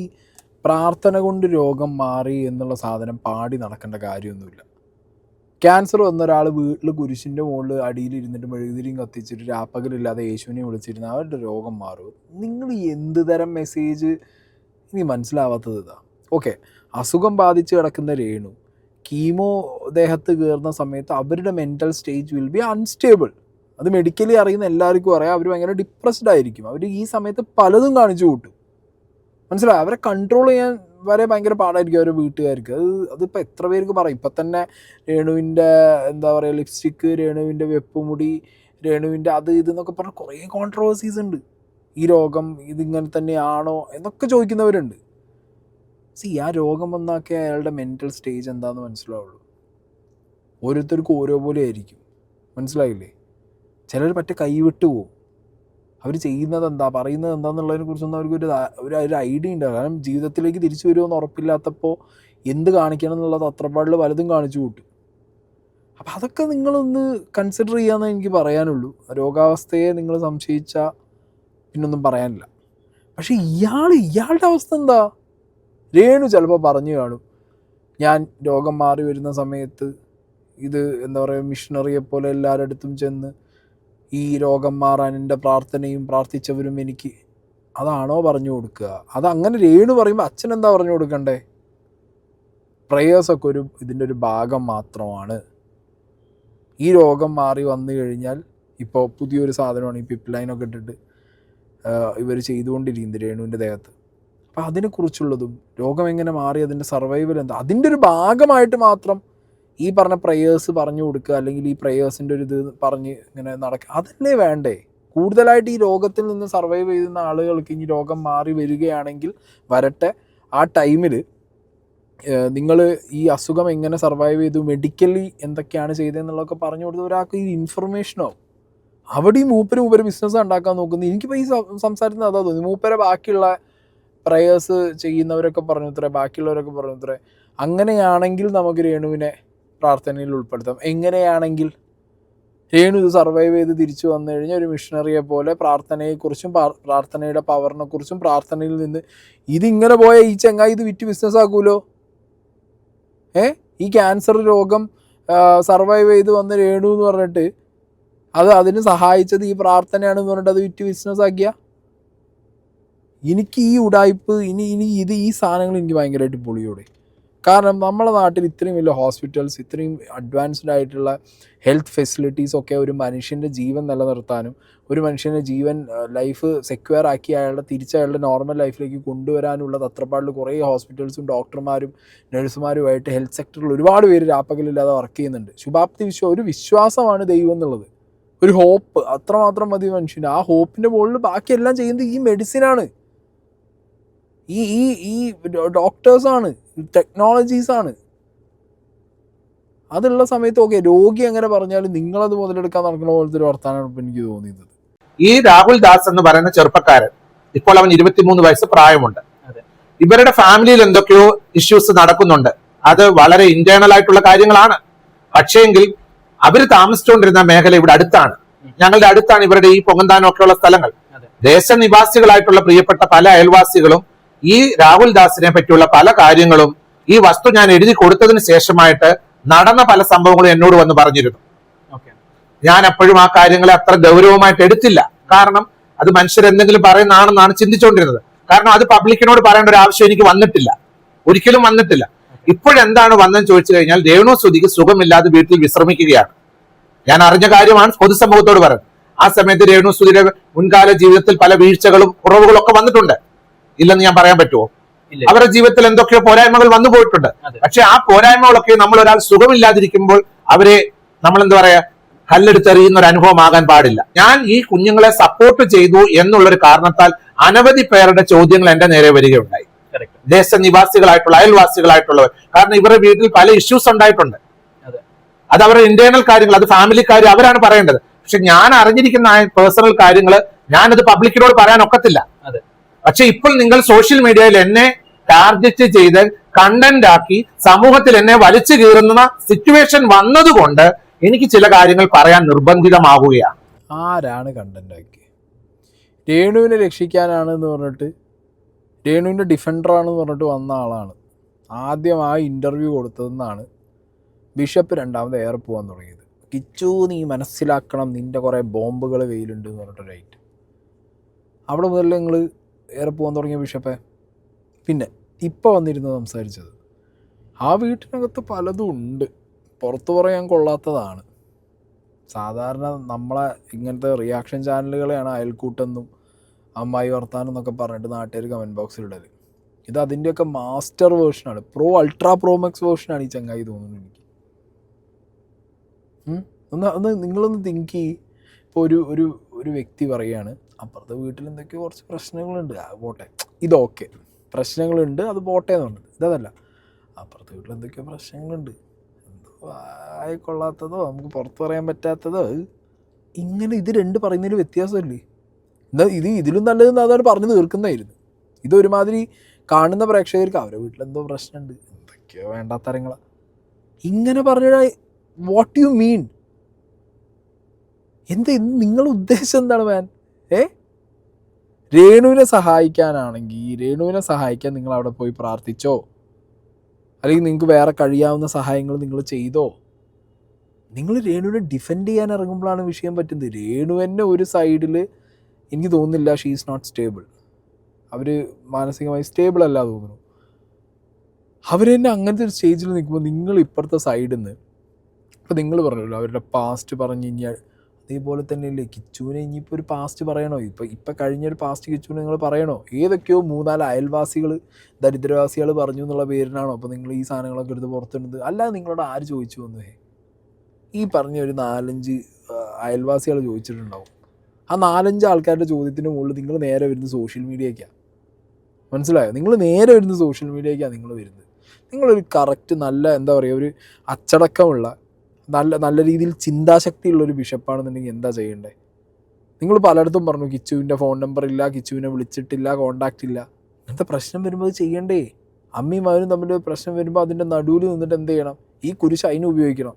പ്രാർത്ഥന കൊണ്ട് രോഗം മാറി എന്നുള്ള സാധനം പാടി നടക്കേണ്ട കാര്യമൊന്നുമില്ല. ക്യാൻസർ വന്ന ഒരാൾ വീട്ടിൽ കുരിശിൻ്റെ മുകളിൽ അടിയിലിരുന്നിട്ട് മെഴുകുതിരിയും കത്തിച്ചിട്ട് രാപ്പകലില്ലാതെ യേശുവിനെ വിളിച്ചിരുന്ന അവരുടെ രോഗം മാറും. നിങ്ങൾ എന്ത് തരം മെസ്സേജ് ഇനി മനസ്സിലാവാത്തത് ഇതാ. ഓക്കെ, അസുഖം ബാധിച്ച് കിടക്കുന്ന രേണു കീമോ ദേഹത്ത് കയറുന്ന സമയത്ത് അവരുടെ mental stage will be unstable. അത് മെഡിക്കലി അറിയുന്ന എല്ലാവർക്കും അറിയാം. അവർ ഭയങ്കര ഡിപ്രസ്ഡ് ആയിരിക്കും. അവർ ഈ സമയത്ത് പലതും കാണിച്ചു കൂട്ടും. മനസ്സിലായി? അവരെ കൺട്രോൾ ചെയ്യാൻ വരെ ഭയങ്കര പാടായിരിക്കും അവരുടെ വീട്ടുകാർക്ക്. അതിപ്പോൾ എത്ര പേർക്ക് പറയും. ഇപ്പം തന്നെ രേണുവിൻ്റെ എന്താ പറയുക, ലിപ്സ്റ്റിക്ക്, രേണുവിൻ്റെ വെപ്പുമുടി, രേണുവിൻ്റെ അത് ഇതെന്നൊക്കെ പറഞ്ഞ് കുറേ കോൺട്രവേഴ്സീസ് ഉണ്ട്. ഈ രോഗം ഇതിങ്ങനെ തന്നെയാണോ എന്നൊക്കെ ചോദിക്കുന്നവരുണ്ട്. ആ രോഗം വന്നാക്കെ അയാളുടെ മെൻ്റൽ സ്റ്റേജ് എന്താണെന്ന് മനസ്സിലാവുള്ളൂ. ഓരോരുത്തർക്കും ഓരോ പോലെ ആയിരിക്കും, മനസ്സിലായില്ലേ? ചിലർ പറ്റ കൈവിട്ട് പോവും. അവർ ചെയ്യുന്നത് എന്താ, പറയുന്നത് എന്താണെന്നുള്ളതിനെ കുറിച്ചൊന്നും അവർക്കൊരു ഒരു ഐഡിയ ഉണ്ടാകും. കാരണം ജീവിതത്തിലേക്ക് തിരിച്ചു വരുമെന്ന് ഉറപ്പില്ലാത്തപ്പോൾ എന്ത് കാണിക്കണം എന്നുള്ളത് അത്രപ്പാടിൽ പലതും കാണിച്ചു കൂട്ടും. അപ്പം അതൊക്കെ നിങ്ങളൊന്ന് കൺസിഡർ ചെയ്യാമെന്നേ എനിക്ക് പറയാനുള്ളൂ. രോഗാവസ്ഥയെ നിങ്ങൾ സംശയിച്ചാൽ പിന്നൊന്നും പറയാനില്ല. പക്ഷേ ഇയാളുടെ അവസ്ഥ എന്താ? രേണു ചിലപ്പോൾ പറഞ്ഞു കാണും, ഞാൻ രോഗം മാറി വരുന്ന സമയത്ത് ഇത് എന്താ പറയുക, മിഷണറിയെ പോലെ എല്ലാവരുടെ അടുത്തും ചെന്ന് ഈ രോഗം മാറാൻ എൻ്റെ പ്രാർത്ഥനയും പ്രാർത്ഥിച്ചവരും എനിക്ക്, അതാണോ പറഞ്ഞു കൊടുക്കുക? അതങ്ങനെ രേണു പറയുമ്പോൾ അച്ഛൻ എന്താ പറഞ്ഞു കൊടുക്കണ്ടേ? പ്രേയേഴ്സൊക്കെ ഇതിൻ്റെ ഒരു ഭാഗം മാത്രമാണ്. ഈ രോഗം മാറി വന്നു കഴിഞ്ഞാൽ ഇപ്പോൾ പുതിയൊരു സാധനമാണ് ഈ പിപ്പ് ലൈനൊക്കെ ഇട്ടിട്ട് ഇവർ ചെയ്തുകൊണ്ടിരിക്കുന്നത് രേണുവിൻ്റെ ദേഹത്ത്. അപ്പോൾ അതിനെക്കുറിച്ചുള്ളതും രോഗം എങ്ങനെ മാറി അതിൻ്റെ സർവൈവൽ എന്താ, അതിൻ്റെ ഒരു ഭാഗമായിട്ട് മാത്രം ഈ പറഞ്ഞ പ്രേയേഴ്സ് പറഞ്ഞു കൊടുക്കുക, അല്ലെങ്കിൽ ഈ പ്രേയേഴ്സിൻ്റെ ഒരു ഇത് പറഞ്ഞ് ഇങ്ങനെ നടക്കുക, അതല്ലേ വേണ്ടേ? കൂടുതലായിട്ട് ഈ രോഗത്തിൽ നിന്ന് സർവൈവ് ചെയ്യുന്ന ആളുകൾക്ക് ഇനി രോഗം മാറി വരികയാണെങ്കിൽ വരട്ടെ. ആ ടൈമിൽ നിങ്ങൾ ഈ അസുഖം എങ്ങനെ സർവൈവ് ചെയ്തു, മെഡിക്കലി എന്തൊക്കെയാണ് ചെയ്തതെന്നുള്ളതൊക്കെ പറഞ്ഞു കൊടുത്ത് ഒരാൾക്ക് ഈ ഇൻഫർമേഷനോ. അവിടെ ഈ മൂപ്പര് ബിസിനസ് ഉണ്ടാക്കാൻ നോക്കുന്നത്, എനിക്കിപ്പോൾ ഈ സംസാരത്തിന് അതാ തോന്നി. മൂപ്പരെ ബാക്കിയുള്ള പ്രേയേഴ്സ് ചെയ്യുന്നവരൊക്കെ പറഞ്ഞു ഇത്രേ, ബാക്കിയുള്ളവരൊക്കെ പറഞ്ഞു ഇത്രേ. അങ്ങനെയാണെങ്കിൽ നമുക്ക് രേണുവിനെ പ്രാർത്ഥനയിൽ ഉൾപ്പെടുത്താം. എങ്ങനെയാണെങ്കിൽ രേണു ഇത് സർവൈവ് ചെയ്ത് തിരിച്ചു വന്നു കഴിഞ്ഞാൽ ഒരു മിഷണറിയെ പോലെ പ്രാർത്ഥനയെക്കുറിച്ചും പ്രാർത്ഥനയുടെ പവറിനെ കുറിച്ചും പ്രാർത്ഥനയിൽ നിന്ന് ഇതിങ്ങനെ പോയ ഈ ചങ്ങായി ഇത് വിറ്റ് ബിസിനസ് ആക്കുമല്ലോ. ഈ ക്യാൻസർ രോഗം സർവൈവ് ചെയ്ത് വന്ന രേണു എന്ന് പറഞ്ഞിട്ട് അതിന് സഹായിച്ചത് ഈ പ്രാർത്ഥനയാണെന്ന് പറഞ്ഞിട്ട് അത് വിറ്റ് ബിസിനസ് ആക്കിയ എനിക്ക് ഈ ഉടായ്പ് ഈ സാധനങ്ങൾ എനിക്ക് ഭയങ്കരമായിട്ട് പൊളിയോടെ. കാരണം നമ്മളെ നാട്ടിൽ ഇത്രയും വലിയ ഹോസ്പിറ്റൽസ്, ഇത്രയും അഡ്വാൻസ്ഡ് ആയിട്ടുള്ള ഹെൽത്ത് ഫെസിലിറ്റീസൊക്കെ ഒരു മനുഷ്യൻ്റെ ജീവൻ നിലനിർത്താനും ഒരു മനുഷ്യൻ്റെ ജീവൻ ലൈഫ് സെക്യൂർ ആക്കി അയാളുടെ നോർമൽ ലൈഫിലേക്ക് കൊണ്ടുവരാനുള്ള തത്രപ്പാടിൽ കുറേ ഹോസ്പിറ്റൽസും ഡോക്ടർമാരും നഴ്സുമാരുമായിട്ട് ഹെൽത്ത് സെക്ടറിൽ ഒരുപാട് പേര് രാപ്പകലില്ലാതെ വർക്ക് ചെയ്യുന്നുണ്ട്. ശുഭാപ്തി ഒരു വിശ്വാസമാണ് ദൈവം എന്നുള്ളത്, ഒരു ഹോപ്പ്, അത്രമാത്രം മതി മനുഷ്യന്. ആ ഹോപ്പിൻ്റെ മുകളിൽ ബാക്കിയെല്ലാം ചെയ്യുന്നത് ഈ മെഡിസിനാണ്, ഈ ഡോക്ടേഴ്സാണ്, ടെക്നോളജീസാണ്. അതുള്ള സമയത്ത് ഓക്കെ, രോഗി എങ്ങനെ പറഞ്ഞാലും നിങ്ങളത് മുതലെടുക്കാൻ നടക്കുന്ന പോലത്തെ ഒരു വർത്താനാണ് ഇപ്പം എനിക്ക് തോന്നിയത്. ഈ രാഹുൽ ദാസ് എന്ന് പറയുന്ന ചെറുപ്പക്കാരൻ, ഇപ്പോൾ അവൻ 23 വയസ്സ് പ്രായമുണ്ട്. ഇവരുടെ ഫാമിലിയിൽ എന്തൊക്കെയോ ഇഷ്യൂസ് നടക്കുന്നുണ്ട്. അത് വളരെ ഇന്റേണൽ ആയിട്ടുള്ള കാര്യങ്ങളാണ്. പക്ഷേങ്കിൽ അവർ താമസിച്ചുകൊണ്ടിരുന്ന മേഖല ഇവിടെ അടുത്താണ്, ഞങ്ങളുടെ അടുത്താണ് ഇവരുടെ ഈ പൊങ്ങന്താനമൊക്കെയുള്ള സ്ഥലങ്ങൾ. ദേശനിവാസികളായിട്ടുള്ള പ്രിയപ്പെട്ട പല അയൽവാസികളും ഈ രാഹുൽ ദാസിനെ പറ്റിയുള്ള പല കാര്യങ്ങളും ഈ വസ്തു ഞാൻ എഴുതി കൊടുത്തതിന് ശേഷമായിട്ട് നടന്ന പല സംഭവങ്ങളും എന്നോട് വന്ന് പറഞ്ഞിരുന്നു. ഞാൻ എപ്പോഴും ആ കാര്യങ്ങളെ അത്ര ഗൗരവമായിട്ട് എടുത്തില്ല. കാരണം അത് മനുഷ്യരെന്തെങ്കിലും പറയുന്നതാണെന്നാണ് ചിന്തിച്ചുകൊണ്ടിരുന്നത്. കാരണം അത് പബ്ലിക്കിനോട് പറയേണ്ട ഒരു ആവശ്യം എനിക്ക് വന്നിട്ടില്ല, ഒരിക്കലും വന്നിട്ടില്ല. ഇപ്പോഴെന്താണ് വന്നെന്ന് ചോദിച്ചു കഴിഞ്ഞാൽ രേണു സുധിക്ക് സുഖമില്ലാതെ വീട്ടിൽ വിശ്രമിക്കുകയാണ്. ഞാൻ അറിഞ്ഞ കാര്യമാണ് പൊതുസമൂഹത്തോട് പറയുന്നത്. ആ സമയത്ത് രേണു സുധിയുടെ മുൻകാല ജീവിതത്തിൽ പല വീഴ്ചകളും കുറവുകളും ഒക്കെ വന്നിട്ടുണ്ട്, ഇല്ലെന്ന് ഞാൻ പറയാൻ പറ്റുമോ? അവരുടെ ജീവിതത്തിൽ എന്തൊക്കെയോ പോരായ്മകൾ വന്നു പോയിട്ടുണ്ട്. പക്ഷെ ആ പോരായ്മകളൊക്കെ നമ്മൾ ഒരാൾ സുഖമില്ലാതിരിക്കുമ്പോൾ അവരെ നമ്മൾ എന്താ പറയാ കല്ലെടുത്തെറിയുന്ന ഒരു അനുഭവമാകാൻ പാടില്ല. ഞാൻ ഈ കുഞ്ഞുങ്ങളെ സപ്പോർട്ട് ചെയ്തു എന്നുള്ളൊരു കാരണത്താൽ അനവധി പേരുടെ ചോദ്യങ്ങൾ എന്റെ നേരെ വരികയുണ്ടായി. ദേശനിവാസികളായിട്ടുള്ള അയൽവാസികളായിട്ടുള്ളവർ, കാരണം ഇവരുടെ വീട്ടിൽ പല ഇഷ്യൂസ് ഉണ്ടായിട്ടുണ്ട്. അത് അവരുടെ ഇന്റേണൽ കാര്യങ്ങൾ, അത് ഫാമിലി കാര്യം അവരാണ് പറയേണ്ടത്. പക്ഷെ ഞാൻ അറിഞ്ഞിരിക്കുന്ന പേഴ്സണൽ കാര്യങ്ങൾ ഞാനത് പബ്ലിക്കിനോട് പറയാൻ ഒക്കത്തില്ല. പക്ഷെ ഇപ്പോൾ നിങ്ങൾ സോഷ്യൽ മീഡിയയിൽ എന്നെ ടാർഗറ്റ് ചെയ്ത് കണ്ടന്റ് ആക്കി സമൂഹത്തിൽ എന്നെ വലിച്ചു കീറുന്ന സിറ്റുവേഷൻ വന്നതുകൊണ്ട് എനിക്ക് ചില കാര്യങ്ങൾ പറയാൻ നിർബന്ധിതമാവുകയാണ്. ആരാണ് കണ്ടന്റ് ആക്കി? രേണുവിനെ രക്ഷിക്കാനാണ് എന്ന് പറഞ്ഞിട്ട്, രേണുവിൻ്റെ ഡിഫൻഡറാണെന്ന് പറഞ്ഞിട്ട് വന്ന ആളാണ്. ആദ്യം ആ ഇൻ്റർവ്യൂ കൊടുത്തതെന്നാണ് ബിഷപ്പ് രണ്ടാമത് എയർ പോകാൻ തുടങ്ങിയത്. കിച്ചു, നീ മനസ്സിലാക്കണം, നിൻ്റെ കുറേ ബോംബുകൾ വെയിലുണ്ട് എന്ന് പറഞ്ഞിട്ടൊരായിട്ട് അവിടെ മുതൽ നിങ്ങൾ ഏറെ പോകാൻ തുടങ്ങിയ ബിഷപ്പെ. പിന്നെ ഇപ്പോൾ വന്നിരുന്ന് സംസാരിച്ചത്, ആ വീട്ടിനകത്ത് പലതും ഉണ്ട്, പുറത്തു പറയാൻ കൊള്ളാത്തതാണ്. സാധാരണ നമ്മളെ ഇങ്ങനത്തെ റിയാക്ഷൻ ചാനലുകളെയാണ് അയൽക്കൂട്ടെന്നും അമ്മായി വർത്താനം എന്നൊക്കെ പറഞ്ഞിട്ട് നാട്ടുകാർ കമൻറ്റ് ബോക്സിൽ ഇടൽ. ഇത് അതിൻ്റെയൊക്കെ മാസ്റ്റർ വേർഷനാണ്, അൾട്രാ പ്രോമാക്സ് വേർഷനാണ് ഈ ചങ്ങായി തോന്നുന്നു എനിക്ക്. ഒന്ന് നിങ്ങളൊന്ന് തിങ്ക് ചെയ്യ്. ഇപ്പോൾ ഒരു വ്യക്തി പറയുകയാണ്, അപ്പുറത്തെ വീട്ടിൽ എന്തൊക്കെയോ കുറച്ച് പ്രശ്നങ്ങളുണ്ട്, പോട്ടെ, ഇതൊക്കെ പ്രശ്നങ്ങളുണ്ട്, അത് പോട്ടെ എന്നുണ്ട്. ഇതല്ല, അപ്പുറത്തെ വീട്ടിൽ എന്തൊക്കെയോ പ്രശ്നങ്ങളുണ്ട്, എന്തോ ആയിക്കൊള്ളാത്തതോ നമുക്ക് പുറത്ത് പറയാൻ പറ്റാത്തതോ, ഇങ്ങനെ ഇത് രണ്ട് പറയുന്നതിന് വ്യത്യാസമല്ലേ? എന്താ ഇതിലും നല്ലതെന്ന് അതാണ് പറഞ്ഞു തീർക്കുന്നതായിരുന്നു. ഇതൊരുമാതിരി കാണുന്ന പ്രേക്ഷകർക്ക് അവരുടെ വീട്ടിലെന്തോ പ്രശ്നമുണ്ട്, എന്തൊക്കെയോ വേണ്ടാത്തരങ്ങളാണ് ഇങ്ങനെ പറഞ്ഞാൽ വാട്ട് യു മീൻ? എന്താ നിങ്ങളുടെ ഉദ്ദേശം എന്താണ് മാൻ? രേണുവിനെ സഹായിക്കാനാണെങ്കിൽ രേണുവിനെ സഹായിക്കാൻ നിങ്ങൾ അവിടെ പോയി പ്രാർത്ഥിച്ചോ, അല്ലെങ്കിൽ നിങ്ങൾക്ക് വേറെ കഴിയാവുന്ന സഹായങ്ങൾ നിങ്ങൾ ചെയ്തോ? നിങ്ങൾ രേണുവിനെ ഡിഫെൻഡ് ചെയ്യാൻ ഇറങ്ങുമ്പോഴാണ് വിഷയം പറ്റുന്നത്. രേണു തന്നെ ഒരു സൈഡിൽ എനിക്ക് തോന്നുന്നില്ല ഷീ ഈസ് നോട്ട് സ്റ്റേബിൾ. അവർ മാനസികമായി സ്റ്റേബിൾ അല്ല തോന്നുന്നു. അവർ തന്നെ അങ്ങനത്തെ ഒരു സ്റ്റേജിൽ നിൽക്കുമ്പോൾ നിങ്ങൾ ഇപ്പുറത്തെ സൈഡിൽ നിന്ന്, ഇപ്പോൾ നിങ്ങൾ പറഞ്ഞല്ലോ അവരുടെ പാസ്റ്റ് പറഞ്ഞു കഴിഞ്ഞാൽ അതേപോലെ തന്നെയല്ലേ കിച്ചുവിനെ ഇനിയിപ്പോൾ ഒരു പാസ്റ്റ് പറയണോ? ഇപ്പം കഴിഞ്ഞൊരു പാസ്റ്റ് കിച്ചുവിനെ നിങ്ങൾ പറയണോ? ഏതൊക്കെയോ 3-4 അയൽവാസികൾ ദരിദ്രവാസികൾ പറഞ്ഞു എന്നുള്ള പേരിനാണോ അപ്പോൾ നിങ്ങൾ ഈ സാധനങ്ങളൊക്കെ എടുത്ത് പുറത്തിടുന്നത്? അല്ലാതെ നിങ്ങളോട് ആര് ചോദിച്ചു വന്നേ? ഈ പറഞ്ഞ ഒരു 4-5 അയൽവാസികൾ ചോദിച്ചിട്ടുണ്ടാവും. ആ 4-5 ആൾക്കാരുടെ ചോദ്യത്തിന് മുകളിൽ നിങ്ങൾ നേരെ വരുന്നത് സോഷ്യൽ മീഡിയയ്ക്കാണ്. മനസ്സിലായോ? നിങ്ങൾ നേരെ വരുന്നത് സോഷ്യൽ മീഡിയയ്ക്കാണ് നിങ്ങൾ വരുന്നത്. നിങ്ങളൊരു കറക്റ്റ് നല്ല എന്താ പറയുക, ഒരു അച്ചടക്കമുള്ള നല്ല രീതിയിൽ ചിന്താശക്തിയുള്ളൊരു ബിഷപ്പാണെന്നുണ്ടെങ്കിൽ എന്താ ചെയ്യേണ്ടത്? നിങ്ങൾ പലയിടത്തും പറഞ്ഞു കിച്ചുവിൻ്റെ ഫോൺ നമ്പർ ഇല്ല, കിച്ചുവിനെ വിളിച്ചിട്ടില്ല, കോണ്ടാക്റ്റ് ഇല്ല. അങ്ങനത്തെ പ്രശ്നം വരുമ്പോൾ അത് ചെയ്യണ്ടേ? അമ്മയും മകനും തമ്മിൽ പ്രശ്നം വരുമ്പോൾ അതിൻ്റെ നടുവിൽ നിന്നിട്ട് എന്ത് ചെയ്യണം? ഈ കുരിശ് അതിന് ഉപയോഗിക്കണം.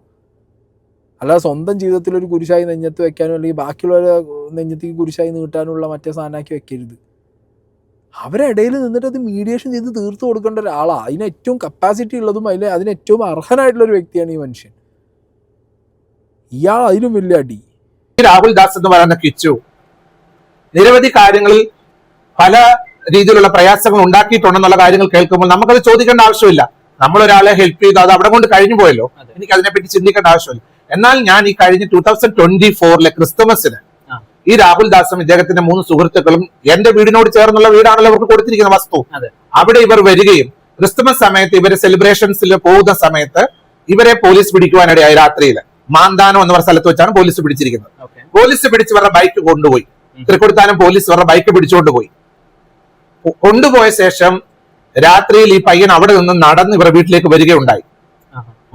അല്ലാതെ സ്വന്തം ജീവിതത്തിൽ ഒരു കുരിശായി നെഞ്ഞത്ത് വെക്കാനോ അല്ലെങ്കിൽ ബാക്കിയുള്ളവരെ നെഞ്ഞത്തേക്ക് കുരിശായി നീട്ടാനുള്ള മറ്റേ സാധനമാക്കി വെക്കരുത്. അവരിടയിൽ നിന്നിട്ട് അത് മീഡിയേഷൻ ചെയ്ത് തീർത്തു കൊടുക്കേണ്ട ഒരാളാണ്. അതിന് ഏറ്റവും കപ്പാസിറ്റി ഉള്ളതും അതിന് ഏറ്റവും അർഹനായിട്ടുള്ളൊരു വ്യക്തിയാണ് ഈ മനുഷ്യൻ. ഇയാൾ അതിലും വലിയ അടി. രാഹുൽ ദാസ് എന്ന് പറയുന്ന കിച്ചു നിരവധി കാര്യങ്ങളിൽ പല രീതിയിലുള്ള പ്രയാസങ്ങൾ ഉണ്ടാക്കിയിട്ടുണ്ടെന്നുള്ള കാര്യങ്ങൾ കേൾക്കുമ്പോൾ നമുക്കത് ചോദിക്കേണ്ട ആവശ്യമില്ല. നമ്മളൊരാളെ ഹെൽപ്പ് ചെയ്ത് അത് അവിടെ കൊണ്ട് കഴിഞ്ഞു പോയല്ലോ, എനിക്ക് അതിനെപ്പറ്റി ചിന്തിക്കേണ്ട ആവശ്യമില്ല. എന്നാൽ ഞാൻ ഈ കഴിഞ്ഞ 2024 ക്രിസ്തുമസിന് ഈ രാഹുൽ ദാസും ഇദ്ദേഹത്തിന്റെ 3 സുഹൃത്തുക്കളും എന്റെ വീടിനോട് ചേർന്നുള്ള വീടാണല്ലോ അവർക്ക് കൊടുത്തിരിക്കുന്ന വസ്തു. അവിടെ ഇവർ വരികയും ക്രിസ്തുമസ് സമയത്ത് ഇവര് സെലിബ്രേഷൻസിൽ പോകുന്ന സമയത്ത് ഇവരെ പോലീസ് പിടിക്കുവാനിടയായി. രാത്രിയിൽ മാന്താനം എന്ന് പറഞ്ഞ സ്ഥലത്ത് വെച്ചാണ് പോലീസ് പിടിച്ചിരിക്കുന്നത്. പോലീസ് പിടിച്ച് ഇവരുടെ ബൈക്ക് കൊണ്ടുപോയി. തൃക്കൊടുത്താനം പോലീസ് ഇവരുടെ ബൈക്ക് പിടിച്ചുകൊണ്ടുപോയി. കൊണ്ടുപോയ ശേഷം രാത്രിയിൽ ഈ പയ്യൻ അവിടെ നിന്ന് നടന്ന് ഇവരുടെ വീട്ടിലേക്ക് വരികയുണ്ടായി.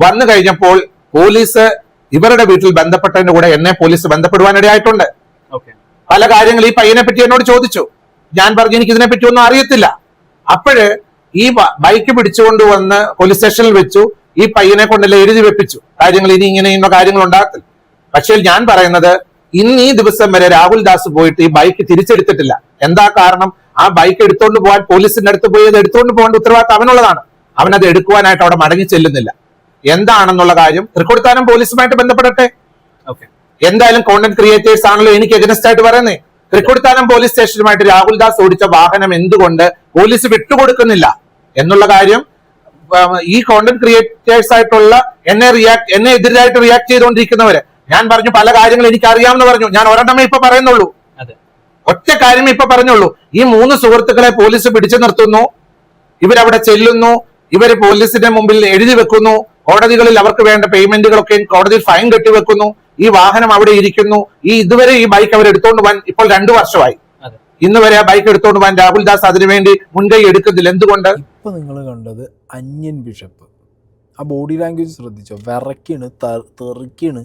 വന്നു കഴിഞ്ഞപ്പോൾ പോലീസ് ഇവരുടെ വീട്ടിൽ ബന്ധപ്പെട്ടതിന്റെ കൂടെ എന്നെ പോലീസ് ബന്ധപ്പെടുവാനിടയായിട്ടുണ്ട്. പല കാര്യങ്ങൾ ഈ പയ്യനെ പറ്റി എന്നോട് ചോദിച്ചു. ഞാൻ പറഞ്ഞു എനിക്ക് ഇതിനെ പറ്റി ഒന്നും അറിയത്തില്ല. അപ്പോഴ് ഈ ബൈക്ക് പിടിച്ചുകൊണ്ടുവന്ന് പോലീസ് സ്റ്റേഷനിൽ വെച്ചു. ഈ പയ്യനെ കൊണ്ടല്ലേ എഴുതി വെപ്പിച്ചു കാര്യങ്ങൾ, ഇനി ഇങ്ങനെ കാര്യങ്ങൾ ഉണ്ടാകത്തില്ല. പക്ഷേ ഞാൻ പറയുന്നത് ഇന്ന് ഈ ദിവസം വരെ രാഹുൽ ദാസ് പോയിട്ട് ഈ ബൈക്ക് തിരിച്ചെടുത്തിട്ടില്ല. എന്താ കാരണം? ആ ബൈക്ക് എടുത്തോണ്ട് പോകാൻ പോലീസിന്റെ അടുത്ത് പോയി അത് എടുത്തോണ്ട് പോകേണ്ട ഉത്തരവാദിത്തം അവനുള്ളതാണ്. അവനത് എടുക്കുവാനായിട്ട് അവിടെ മടങ്ങി ചെല്ലുന്നില്ല. എന്താണെന്നുള്ള കാര്യം തൃക്കൊടുത്താനം പോലീസുമായിട്ട് ബന്ധപ്പെടട്ടെ. എന്തായാലും കോണ്ടന്റ് ക്രിയേറ്റേഴ്സ് ആണല്ലോ എനിക്ക് എഗനസ്റ്റ് ആയിട്ട് പറയുന്നത്. തൃക്കൊടുത്താനം പോലീസ് സ്റ്റേഷനുമായിട്ട് രാഹുൽ ദാസ് ഓടിച്ച വാഹനം എന്തുകൊണ്ട് പോലീസ് വിട്ടുകൊടുക്കുന്നില്ല എന്നുള്ള കാര്യം ഈ കോണ്ടന്റ് ക്രിയേറ്റേഴ്സ് ആയിട്ടുള്ള എന്നെ എതിരായിട്ട് റിയാക്ട് ചെയ്തുകൊണ്ടിരിക്കുന്നവര് ഞാൻ പറഞ്ഞു പല കാര്യങ്ങൾ എനിക്ക് അറിയാമെന്ന് പറഞ്ഞു. ഞാൻ ഒരെണ്ണമേ ഇപ്പൊ പറയുന്നുള്ളൂ, ഒറ്റ കാര്യമേ ഇപ്പൊ പറഞ്ഞുള്ളൂ. ഈ 3 സുഹൃത്തുക്കളെ പോലീസ് പിടിച്ചു നിർത്തുന്നു, ഇവരവിടെ ചെല്ലുന്നു, ഇവര് പോലീസിന്റെ മുമ്പിൽ എഴുതി വെക്കുന്നു, കോടതികളിൽ അവർക്ക് വേണ്ട പേയ്മെന്റുകളൊക്കെ കോടതിയിൽ ഫൈൻ കെട്ടിവെക്കുന്നു, ഈ വാഹനം അവിടെ ഇരിക്കുന്നു. ഇതുവരെ ഈ ബൈക്ക് അവർ എടുത്തോണ്ട് പോകാൻ ഇപ്പോൾ 2 വർഷമായി. ഇന്ന് വരെ ആ ബൈക്ക് എടുത്തോണ്ട് പോകാൻ രാഹുൽ ദാസ് അതിനുവേണ്ടി മുൻകൈ എടുക്കുന്നില്ല. എന്തുകൊണ്ട്? ഇപ്പൊ നിങ്ങൾ കണ്ടത് അന്യൻ ബിഷപ്പ് ആ ബോഡി ലാംഗ്വേജ് ശ്രദ്ധിച്ചോ? വിറയ്ക്കാണ്, തെറിക്കാണ്.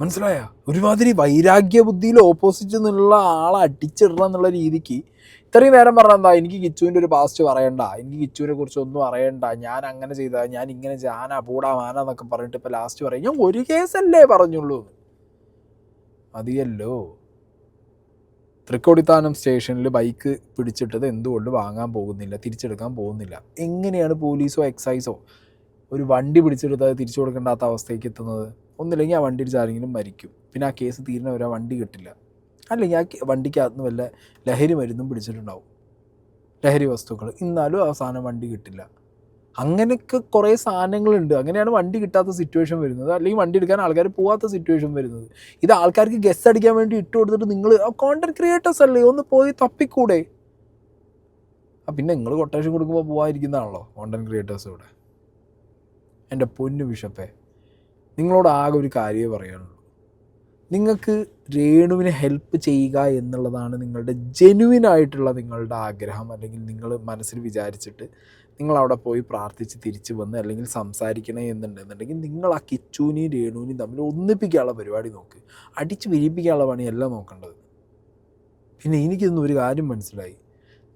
മനസ്സിലായ? ഒരുമാതിരി വൈരാഗ്യ ബുദ്ധിയിൽ ഓപ്പോസിറ്റ് നിന്നുള്ള ആളെ അടിച്ചിടണം എന്നുള്ള രീതിക്ക് ഇത്രയും നേരം പറഞ്ഞാൽ എന്താ, എനിക്ക് കിച്ചുവിൻ്റെ ഒരു പാസ്റ്റ് പറയണ്ട, എനിക്ക് കിച്ചുവിനെ കുറിച്ച് ഒന്നും അറിയണ്ട, ഞാൻ അങ്ങനെ ചെയ്താൽ ഞാൻ ഇങ്ങനെ ആന പൂടാ മാന എന്നൊക്കെ പറഞ്ഞിട്ട് ഇപ്പം ലാസ്റ്റ് പറയും ഞാൻ ഒരു കേസല്ലേ പറഞ്ഞുള്ളൂ. മതിയല്ലോ. തൃക്കൊടിത്താനം സ്റ്റേഷനിൽ ബൈക്ക് പിടിച്ചിട്ടത് എന്തുകൊണ്ട് വാങ്ങാൻ പോകുന്നില്ല, തിരിച്ചെടുക്കാൻ പോകുന്നില്ല? എങ്ങനെയാണ് പോലീസോ എക്സൈസോ ഒരു വണ്ടി പിടിച്ചെടുത്ത് തിരിച്ചു കൊടുക്കേണ്ടാത്ത അവസ്ഥയ്ക്ക് എത്തുന്നത്? ഒന്നില്ലെങ്കിൽ ആ വണ്ടി ഇടിച്ച് ആരെങ്കിലും മരിക്കും, പിന്നെ ആ കേസ് തീരുന്നവരെ ആ വണ്ടി കിട്ടില്ല. അല്ലെങ്കിൽ ആ വണ്ടിക്കകത്ത് വല്ല ലഹരി മരുന്നും പിടിച്ചിട്ടുണ്ടാവും, ലഹരി വസ്തുക്കൾ, എന്നാലും ആ സാധനം വണ്ടി കിട്ടില്ല. അങ്ങനെയൊക്കെ കുറേ സാധനങ്ങളുണ്ട്. അങ്ങനെയാണ് വണ്ടി കിട്ടാത്ത സിറ്റുവേഷൻ വരുന്നത്, അല്ലെങ്കിൽ വണ്ടി എടുക്കാൻ ആൾക്കാർ പോകാത്ത സിറ്റുവേഷൻ വരുന്നത്. ഇത് ആൾക്കാർക്ക് ഗസ് അടിക്കാൻ വേണ്ടി ഇട്ട് കൊടുത്തിട്ട് നിങ്ങൾ കോണ്ടന്റ് ക്രിയേറ്റേഴ്സ് അല്ലേ, ഒന്ന് പോയി തപ്പിക്കൂടെ? പിന്നെ നിങ്ങൾ കൊട്ടേഷൻ കൊടുക്കുമ്പോൾ പോകാതിരിക്കുന്നതാണല്ലോ കോണ്ടന്റ് ക്രിയേറ്റേഴ്സ് ഇവിടെ. എൻ്റെ പൊന്നു ബിഷപ്പേ, നിങ്ങളോട് ആകെ ഒരു കാര്യമേ പറയാനുള്ളൂ. നിങ്ങൾക്ക് രേണുവിനെ ഹെൽപ്പ് ചെയ്യുക എന്നുള്ളതാണ് നിങ്ങളുടെ ജെനുവിനായിട്ടുള്ള നിങ്ങളുടെ ആഗ്രഹം, അല്ലെങ്കിൽ നിങ്ങൾ മനസ്സിൽ വിചാരിച്ചിട്ട് നിങ്ങളവിടെ പോയി പ്രാർത്ഥിച്ച് തിരിച്ച് വന്ന് അല്ലെങ്കിൽ സംസാരിക്കണേ എന്നുണ്ടെന്നുണ്ടെങ്കിൽ നിങ്ങൾ ആ കിച്ചുവിനെയും രേണുവിനെയും തമ്മിൽ ഒന്നിപ്പിക്കാനുള്ള പരിപാടി നോക്ക്. അടിച്ച് വിരിപ്പിക്കാനുള്ള പണിയല്ല നോക്കേണ്ടത്. പിന്നെ എനിക്കിതൊന്നും ഒരു കാര്യം മനസ്സിലായി,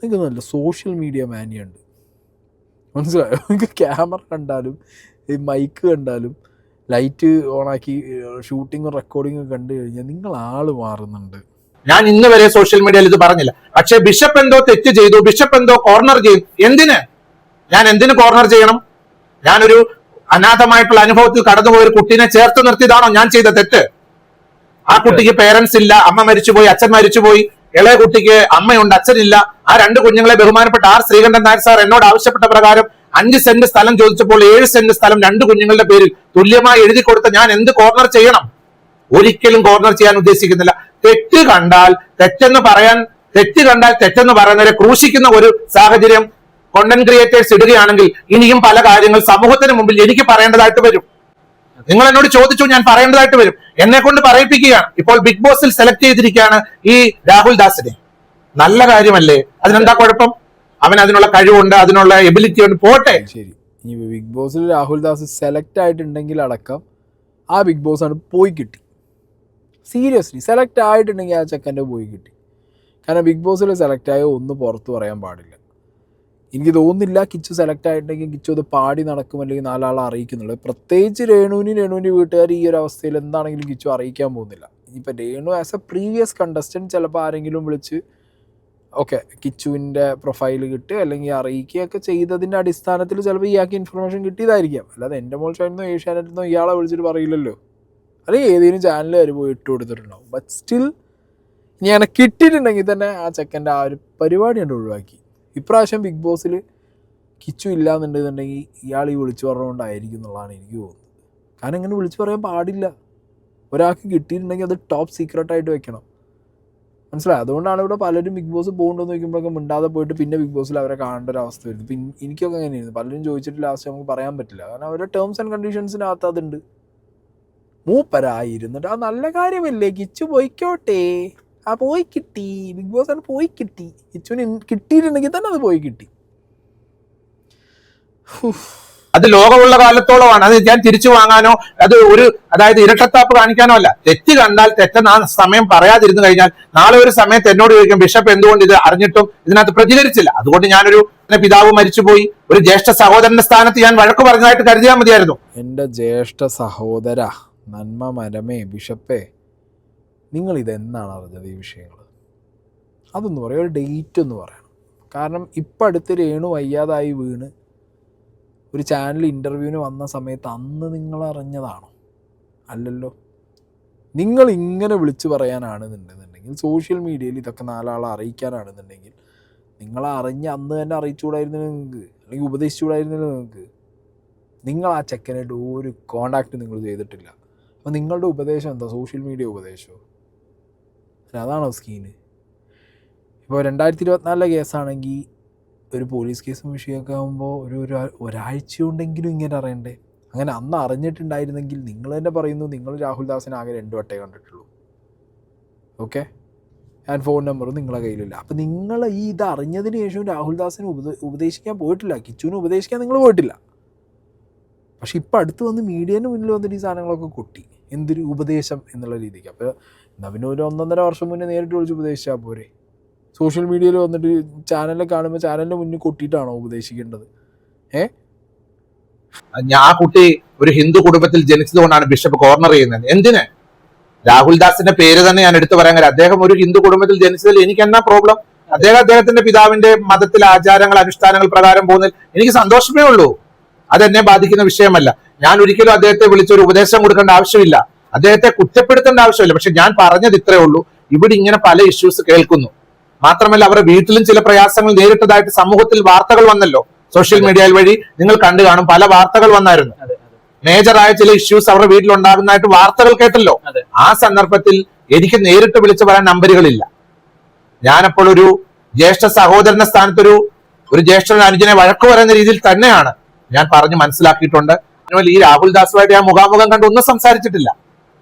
നിങ്ങൾക്ക് നല്ല സോഷ്യൽ മീഡിയ മാനിയുണ്ട്, മനസ്സിലായോ? നിങ്ങൾക്ക് ക്യാമറ കണ്ടാലും ഈ മൈക്ക് കണ്ടാലും ലൈറ്റ് ഓണാക്കി ഷൂട്ടിങ്ങും റെക്കോർഡിങ്ങും കണ്ടു കഴിഞ്ഞാൽ നിങ്ങൾ ആള് മാറുന്നുണ്ട്. ഞാൻ ഇന്ന് വരെ സോഷ്യൽ മീഡിയയിൽ ഇത് പറഞ്ഞില്ല. പക്ഷേ ബിഷപ്പ് എന്തോ തെറ്റ് ചെയ്തു, ബിഷപ്പ് എന്തോ കോർണർ ചെയ്തു. എന്തിന്? ഞാൻ എന്തിന് കോർണർ ചെയ്യണം? ഞാനൊരു അനാഥമായിട്ടുള്ള അനുഭവത്തിൽ കടന്നുപോയ ഒരു കുട്ടീനെ ചേർത്ത് നിർത്തിയതാണോ ഞാൻ ചെയ്ത തെറ്റ്? ആ കുട്ടിക്ക് പേരൻസ് ഇല്ല, അമ്മ മരിച്ചുപോയി, അച്ഛൻ മരിച്ചുപോയി. ഇളയ കുട്ടിക്ക് അമ്മയുണ്ട്, അച്ഛനില്ല. ആ 2 കുഞ്ഞുങ്ങളെ ബഹുമാനപ്പെട്ട ആർ ശ്രീകണ്ഠൻ നായർ സാർ എന്നോട് ആവശ്യപ്പെട്ട പ്രകാരം 5 സെന്റ് സ്ഥലം ചോദിച്ചപ്പോൾ 7 സെന്റ് സ്ഥലം 2 കുഞ്ഞുങ്ങളുടെ പേരിൽ തുല്യമായി എഴുതി കൊടുത്ത ഞാൻ എന്ത് കോർണർ ചെയ്യണം? ഒരിക്കലും കോർണർ ചെയ്യാൻ ഉദ്ദേശിക്കുന്നില്ല. തെറ്റ് കണ്ടാൽ തെറ്റെന്ന് പറയുന്നവരെ ക്രൂശിക്കുന്ന ഒരു സാഹചര്യം കോണ്ടന്റ് ക്രിയേറ്റേഴ്സ് ഇടുകയാണെങ്കിൽ ഇനിയും പല കാര്യങ്ങൾ സമൂഹത്തിന് മുമ്പിൽ എനിക്ക് പറയേണ്ടതായിട്ട് വരും. നിങ്ങൾ എന്നോട് ചോദിച്ചു, ഞാൻ പറയേണ്ടതായിട്ട് വരും. എന്നെ കൊണ്ട് പറയിപ്പിക്കുകയാണ്. ഇപ്പോൾ ബിഗ് ബോസിൽ സെലക്ട് ചെയ്തിരിക്കുകയാണ് ഈ രാഹുൽ ദാസിനെ. നല്ല കാര്യമല്ലേ? അതിനെന്താ കുഴപ്പം? അവൻ അതിനുള്ള കഴിവുണ്ട്, അതിനുള്ള എബിലിറ്റി ഉണ്ട്, പോട്ടെ. ശരി, ഈ ബിഗ് ബോസിൽ രാഹുൽ ദാസ് സെലക്ട് ആയിട്ടുണ്ടെങ്കിൽ അടക്കം ആ ബിഗ് ബോസ് ആണ് പോയി കിട്ടി. സീരിയസ്ലി സെലക്ട് ആയിട്ടുണ്ടെങ്കിൽ ആ ചെക്കൻ്റെ പോയി കിട്ടി. കാരണം ബിഗ് ബോസിൽ സെലക്ട് ആയ ഒന്ന് പുറത്ത് പറയാൻ പാടില്ല. എനിക്ക് തോന്നുന്നില്ല കിച്ചു സെലക്ട് ആയിട്ടുണ്ടെങ്കിൽ കിച്ചു അത് പാടി നടക്കും, അല്ലെങ്കിൽ 4 ആളെ അറിയിക്കുന്നുള്ളൂ. പ്രത്യേകിച്ച് രേണുവിൻ്റെ വീട്ടുകാർ ഈ ഒരു അവസ്ഥയിൽ എന്താണെങ്കിലും കിച്ചു അറിയിക്കാൻ പോകുന്നില്ല. ഇനിയിപ്പോൾ Renu as A previous contestant ചിലപ്പോൾ ആരെങ്കിലും വിളിച്ച് ഓക്കെ കിച്ചുവിൻ്റെ പ്രൊഫൈൽ കിട്ടുക അല്ലെങ്കിൽ അറിയിക്കുകയൊക്കെ ചെയ്തതിൻ്റെ അടിസ്ഥാനത്തിൽ ചിലപ്പോൾ ഇയാൾക്ക് ഇൻഫർമേഷൻ കിട്ടിയതായിരിക്കാം. അല്ലാതെ എൻ്റെ മോൾ ഷൈനിന്നോ ഏഷ്യാനെറ്റിൽ നിന്നോ ഇയാളെ വിളിച്ചിട്ട് പറയില്ലല്ലോ, അല്ലെങ്കിൽ ഏതെങ്കിലും ചാനലുകാർ പോയി ഇട്ട് കൊടുത്തിട്ടുണ്ടാവും. ബട്ട് സ്റ്റിൽ ഇനി അങ്ങനെ കിട്ടിയിട്ടുണ്ടെങ്കിൽ തന്നെ ആ ചെക്കൻ്റെ ആ ഒരു പരിപാടി കണ്ട് ഒഴിവാക്കി. ഇപ്രാവശ്യം ബിഗ് ബോസിൽ കിച്ചു ഇല്ല എന്നുണ്ടെന്നുണ്ടെങ്കിൽ ഇയാൾ ഈ വിളിച്ചു പറഞ്ഞുകൊണ്ടായിരിക്കും എന്നുള്ളതാണ് എനിക്ക് തോന്നുന്നത്. കാരണം ഇങ്ങനെ വിളിച്ചു പറയാൻ പാടില്ല. ഒരാൾക്ക് കിട്ടിയിട്ടുണ്ടെങ്കിൽ അത് ടോപ്പ് സീക്രട്ടായിട്ട് വെക്കണം, മനസ്സിലായി? അതുകൊണ്ടാണ് ഇവിടെ പലരും ബിഗ് ബോസ് പോകണ്ടെന്ന് നോക്കുമ്പോഴൊക്കെ മിണ്ടാതെ പോയിട്ട് പിന്നെ ബിഗ് ബോസിൽ അവരെ കാണേണ്ട ഒരു അവസ്ഥ വരുന്നത്. ഇപ്പം എനിക്കൊക്കെ അങ്ങനെയായിരുന്നു. പലരും ചോദിച്ചിട്ട് ലാസ്റ്റ് നമുക്ക് പറയാൻ പറ്റില്ല, കാരണം അവരുടെ ടേംസ് ആൻഡ് കണ്ടീഷൻസിനകത്ത് അതുണ്ട്. മൂപ്പരായിരുന്നിട്ട് ആ നല്ല കാര്യമല്ലേ, കിച്ചു പോയിക്കോട്ടെ, ആ പോയി കിട്ടി, ബിഗ് ബോസ് ആണ് പോയി കിട്ടി. കിച്ചുവിന് കിട്ടിയിട്ടുണ്ടെങ്കിൽ തന്നെ അത് പോയി കിട്ടി. അത് ലോകമുള്ള കാലത്തോളമാണ്. അത് ഞാൻ തിരിച്ചു വാങ്ങാനോ അതായത് ഇരട്ടത്താപ്പ് കാണിക്കാനോ അല്ല. തെറ്റ് കണ്ടാൽ തെറ്റെന്ന് ആ സമയം പറയാതിരുന്നു കഴിഞ്ഞാൽ നാളെ ഒരു സമയത്ത് എന്നോട് ചോദിക്കും ബിഷപ്പ് എന്തുകൊണ്ട് ഇത് അറിഞ്ഞിട്ടും ഇതിനകത്ത് പ്രതികരിച്ചില്ല. അതുകൊണ്ട് ഞാനൊരു പിതാവ് മരിച്ചുപോയി, ഒരു ജ്യേഷ്ഠ സഹോദരന്റെ സ്ഥാനത്ത് ഞാൻ വഴക്ക് പറഞ്ഞതായിട്ട് കരുതിയാൽ മതിയായിരുന്നു. എൻ്റെ ജ്യേഷ്ഠ സഹോദര, നന്മ മരമേ, ബിഷപ്പേ, നിങ്ങളിതെന്നാണ് അറിഞ്ഞത് ഈ വിഷയങ്ങൾ? അതൊന്ന് പറയാം, ഒരു ഡേറ്റ് ഒന്ന് പറയണം. കാരണം ഇപ്പം അടുത്ത് രേണു വയ്യാതായി വീണ് ഒരു ചാനൽ ഇൻ്റർവ്യൂവിന് വന്ന സമയത്ത് അന്ന് നിങ്ങൾ അറിഞ്ഞതാണോ? അല്ലല്ലോ. നിങ്ങൾ ഇങ്ങനെ വിളിച്ചു പറയാനാണെന്നുണ്ടെന്നുണ്ടെങ്കിൽ, സോഷ്യൽ മീഡിയയിൽ ഇതൊക്കെ 4 ആളെ അറിയിക്കാനാണെന്നുണ്ടെങ്കിൽ നിങ്ങളെ അറിഞ്ഞ് അന്ന് തന്നെ അറിയിച്ചുകൂടായിരുന്നില്ല നിങ്ങൾക്ക്, അല്ലെങ്കിൽ ഉപദേശിച്ചുകൂടായിരുന്നില്ല നിങ്ങൾക്ക്? നിങ്ങൾ ആ ചെക്കനായിട്ട് ഒരു കോണ്ടാക്റ്റ് നിങ്ങൾ ചെയ്തിട്ടില്ല. അപ്പോൾ നിങ്ങളുടെ ഉപദേശം എന്താ? സോഷ്യൽ മീഡിയ ഉപദേശമോ? അതാണോ സ്കീന്? ഇപ്പോൾ 2024 കേസാണെങ്കിൽ ഒരു പോലീസ് കേസും വിഷയമൊക്കെ ആകുമ്പോൾ ഒരാഴ്ച കൊണ്ടെങ്കിലും ഇങ്ങനെ അറിയണ്ടേ? അങ്ങനെ അന്ന് അറിഞ്ഞിട്ടുണ്ടായിരുന്നെങ്കിൽ നിങ്ങൾ തന്നെ പറയുന്നു നിങ്ങൾ രാഹുൽ ദാസിനെ ആകെ 2 വട്ടേ കണ്ടിട്ടുള്ളൂ. ഓക്കെ, ഞാൻ ഫോൺ നമ്പറും നിങ്ങളെ കയ്യിലില്ല. അപ്പം നിങ്ങൾ ഈ ഇത് അറിഞ്ഞതിന് ശേഷം രാഹുൽ ദാസിനെ ഉപദേശിക്കാൻ പോയിട്ടില്ല, കിച്ചുവിനെ ഉപദേശിക്കാൻ നിങ്ങൾ പോയിട്ടില്ല. പക്ഷെ ഇപ്പം അടുത്ത് വന്ന് മീഡിയന് മുന്നിൽ വന്നിട്ട് ഈ സാധനങ്ങളൊക്കെ കൊട്ടി, എന്തൊരു ഉപദേശം എന്നുള്ള രീതിക്ക്. അപ്പോൾ എന്നാൽ പിന്നെ ഒരു 1.5 വർഷം മുന്നേ നേരിട്ട് വിളിച്ച് ഉപദേശിച്ചാൽ പോരെ? സോഷ്യൽ മീഡിയയിൽ വന്നിട്ട് ചാനലിൽ കാണുമ്പോൾ ചാനലിൻ്റെ മുന്നിൽ കൊട്ടിയിട്ടാണോ ഉപദേശിക്കേണ്ടത്? ആ കുട്ടി ഒരു ഹിന്ദു കുടുംബത്തിൽ ജനിച്ചതുകൊണ്ടാണ് ബിഷപ്പ് കോർണർ ചെയ്യുന്നത്. എന്തിന്? രാഹുൽ ദാസിന്റെ പേര് തന്നെ ഞാൻ എടുത്തു പറയാൻ കാര്യം അദ്ദേഹം ഒരു ഹിന്ദു കുടുംബത്തിൽ ജനിച്ചതിൽ എനിക്ക് എന്നാ പ്രോബ്ലം? അദ്ദേഹത്തിന്റെ പിതാവിന്റെ മതത്തിലെ ആചാരങ്ങൾ അനുഷ്ഠാനങ്ങൾ പ്രകാരം പോകുന്നതിൽ എനിക്ക് സന്തോഷമേ ഉള്ളൂ. അതെന്നെ ബാധിക്കുന്ന വിഷയമല്ല. ഞാൻ ഒരിക്കലും അദ്ദേഹത്തെ വിളിച്ചൊരു ഉപദേശം കൊടുക്കേണ്ട ആവശ്യമില്ല, അദ്ദേഹത്തെ കുറ്റപ്പെടുത്തേണ്ട ആവശ്യമില്ല. പക്ഷെ ഞാൻ പറഞ്ഞത് ഇത്രേ ഉള്ളൂ, ഇവിടെ ഇങ്ങനെ പല ഇഷ്യൂസ് കേൾക്കുന്നു. മാത്രമല്ല അവരുടെ വീട്ടിലും ചില പ്രയാസങ്ങൾ നേരിട്ടതായിട്ട് സമൂഹത്തിൽ വാർത്തകൾ വന്നല്ലോ, സോഷ്യൽ മീഡിയ വഴി നിങ്ങൾ കണ്ടു കാണും, പല വാർത്തകൾ വന്നായിരുന്നു. മേജറായ ചില ഇഷ്യൂസ് അവരുടെ വീട്ടിലുണ്ടാകുന്നതായിട്ട് വാർത്തകൾ കേട്ടല്ലോ. ആ സന്ദർഭത്തിൽ എനിക്ക് നേരിട്ട് വിളിച്ചു പറയാൻ നമ്പറുകളില്ല. ഞാനപ്പോൾ ഒരു ജ്യേഷ്ഠ സഹോദരന്റെ സ്ഥാനത്തൊരു ജ്യേഷ്ഠ അനുജനെ വഴക്ക് പറയുന്ന രീതിയിൽ തന്നെയാണ് ഞാൻ പറഞ്ഞു മനസ്സിലാക്കിയിട്ടുണ്ട്. ഈ രാഹുൽ ദാസുമായിട്ട് ഞാൻ മുഖാമുഖം കണ്ട് ഒന്നും സംസാരിച്ചിട്ടില്ല.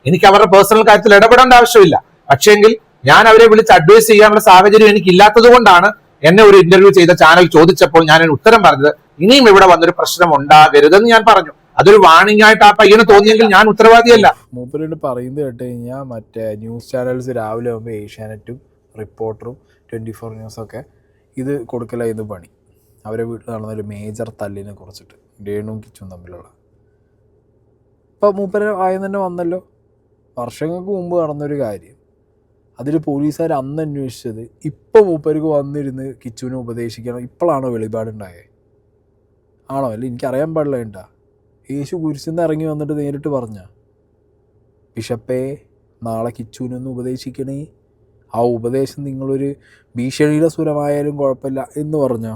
എനിക്ക് അവരുടെ പേഴ്സണൽ കാര്യത്തിൽ ഇടപെടേണ്ട ആവശ്യമില്ല. പക്ഷേങ്കിൽ ഞാൻ അവരെ വിളിച്ച് അഡ്വൈസ് ചെയ്യാനുള്ള സാഹചര്യം എനിക്ക് ഇല്ലാത്തത് കൊണ്ടാണ് എന്നെ ഒരു ഇന്റർവ്യൂ ചെയ്ത ചാനൽ ചോദിച്ചപ്പോൾ ഞാൻ ഉത്തരം പറഞ്ഞത് ഇനിയും ഇവിടെ വന്നൊരു പ്രശ്നം ഉണ്ടാകരുതെന്ന് ഞാൻ പറഞ്ഞു. അതൊരു വാണിംഗ് ആയിട്ട് ആ പയ്യന് തോന്നിയെങ്കിൽ ഞാൻ ഉത്തരവാദിയല്ല. മൂപ്പരോട് പറയുന്നത് കേട്ട് കഴിഞ്ഞാൽ മറ്റേ ന്യൂസ് ചാനൽസ് രാവിലെ ആകുമ്പോൾ ഏഷ്യാനെറ്റും റിപ്പോർട്ടറും 24 ന്യൂസൊക്കെ ഇത് കൊടുക്കലായിരുന്നു പണി. അവരെ വീട്ടിൽ നടന്നൊരു മേജർ തല്ലിനെ കുറിച്ചിട്ട് രേണുവും കിച്ചും തമ്മിലുള്ള. ഇപ്പോൾ മൂപ്പര ആയം തന്നെ വന്നല്ലോ. വർഷങ്ങൾക്ക് മുമ്പ് നടന്നൊരു കാര്യം. അതിൽ പോലീസുകാർ അന്ന് അന്വേഷിച്ചത് ഇപ്പോൾ മൂപ്പർക്ക് വന്നിരുന്ന് കിച്ചുവിനെ ഉപദേശിക്കണം ഇപ്പോഴാണോ വെളിപാടുണ്ടായത്? ആണോ? അല്ല എനിക്കറിയാൻ പാടില്ല. കേട്ടാ യേശു കുരിശിന്ന് ഇറങ്ങി വന്നിട്ട് നേരിട്ട് പറഞ്ഞ ബിഷപ്പേ നാളെ കിച്ചുവിനൊന്ന് ഉപദേശിക്കണേ, ആ ഉപദേശം നിങ്ങളൊരു ഭീഷണിയുടെ സ്വരമായാലും കുഴപ്പമില്ല എന്ന് പറഞ്ഞോ?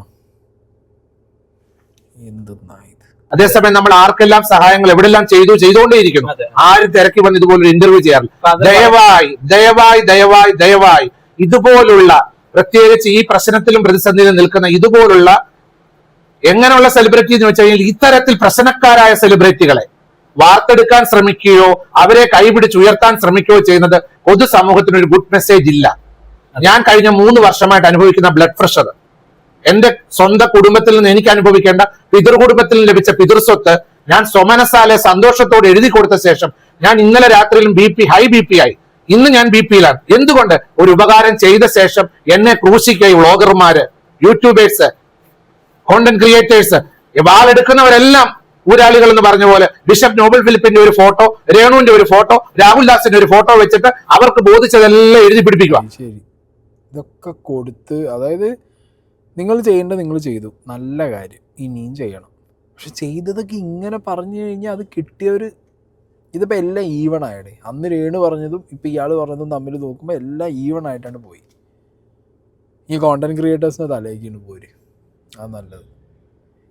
എന്തെന്നായത്? അതേസമയം നമ്മൾ ആർക്കെല്ലാം സഹായങ്ങൾ എവിടെല്ലാം ചെയ്തുകൊണ്ടേയിരിക്കുന്നു. ആരും തിരക്കി വന്ന് ഇതുപോലൊരു ഇന്റർവ്യൂ ചെയ്യാറില്ല. ദയവായി ദയവായി ദയവായി ദയവായി ഇതുപോലുള്ള പ്രത്യേകിച്ച് ഈ പ്രശ്നത്തിലും പ്രതിസന്ധിയിലും നിൽക്കുന്ന ഇതുപോലുള്ള എങ്ങനെയുള്ള സെലിബ്രിറ്റി എന്ന് വെച്ച് കഴിഞ്ഞാൽ ഇത്തരത്തിൽ പ്രശ്നക്കാരായ സെലിബ്രിറ്റികളെ വാർത്തെടുക്കാൻ ശ്രമിക്കുകയോ അവരെ കൈപിടിച്ചുയർത്താൻ ശ്രമിക്കുകയോ ചെയ്യുന്നത് പൊതുസമൂഹത്തിന് ഒരു ഗുഡ് മെസ്സേജ് ഇല്ല. ഞാൻ കഴിഞ്ഞ 3 വർഷമായിട്ട് അനുഭവിക്കുന്ന ബ്ലഡ് പ്രഷർ, എന്റെ സ്വന്തം കുടുംബത്തിൽ നിന്ന് എനിക്ക് അനുഭവിക്കേണ്ട പിതൃകുടുംബത്തിൽ നിന്ന് ലഭിച്ച പിതൃസ്വത്ത് ഞാൻ സ്വമനസാലെ സന്തോഷത്തോടെ എഴുതി കൊടുത്ത ശേഷം ഞാൻ ഇന്നലെ രാത്രിയിലും ഹൈ ബി പി ആയി. ഇന്ന് ഞാൻ ബി പിയിലാണ്. എന്തുകൊണ്ട്? ഒരു ഉപകാരം ചെയ്ത ശേഷം എന്നെ ക്രൂശിക്കുക വ്ളോഗർമാര്, യൂട്യൂബേഴ്സ്, കോണ്ടന്റ് ക്രിയേറ്റേഴ്സ്, വാളെടുക്കുന്നവരെല്ലാം ഊരാളികൾ എന്ന് പറഞ്ഞ പോലെ ബിഷപ്പ് നോബൽ ഫിലിപ്പിന്റെ ഒരു ഫോട്ടോ, രേണുവിന്റെ ഒരു ഫോട്ടോ, രാഹുൽ ദാസിന്റെ ഒരു ഫോട്ടോ വെച്ചിട്ട് അവർക്ക് ബോധിച്ചതെല്ലാം എഴുതി പിടിപ്പിക്കുക. ശരി, ഇതൊക്കെ കൊടുത്ത്, അതായത് നിങ്ങൾ ചെയ്യേണ്ടത് നിങ്ങൾ ചെയ്തു, നല്ല കാര്യം, ഇനിയും ചെയ്യണം. പക്ഷെ ചെയ്തതൊക്കെ ഇങ്ങനെ പറഞ്ഞു കഴിഞ്ഞാൽ അത് കിട്ടിയവർ, ഇതിപ്പോൾ എല്ലാം ഈവൺ ആയിടേ. അന്ന് രേണു പറഞ്ഞതും ഇപ്പം ഇയാൾ പറഞ്ഞതും തമ്മിൽ നോക്കുമ്പോൾ എല്ലാം ഈവൺ ആയിട്ടാണ് പോയി. ഈ കോണ്ടന്റ് ക്രിയേറ്റേഴ്സിൻ്റെ തലേക്കാണ് പോര്. അത് നല്ലത്.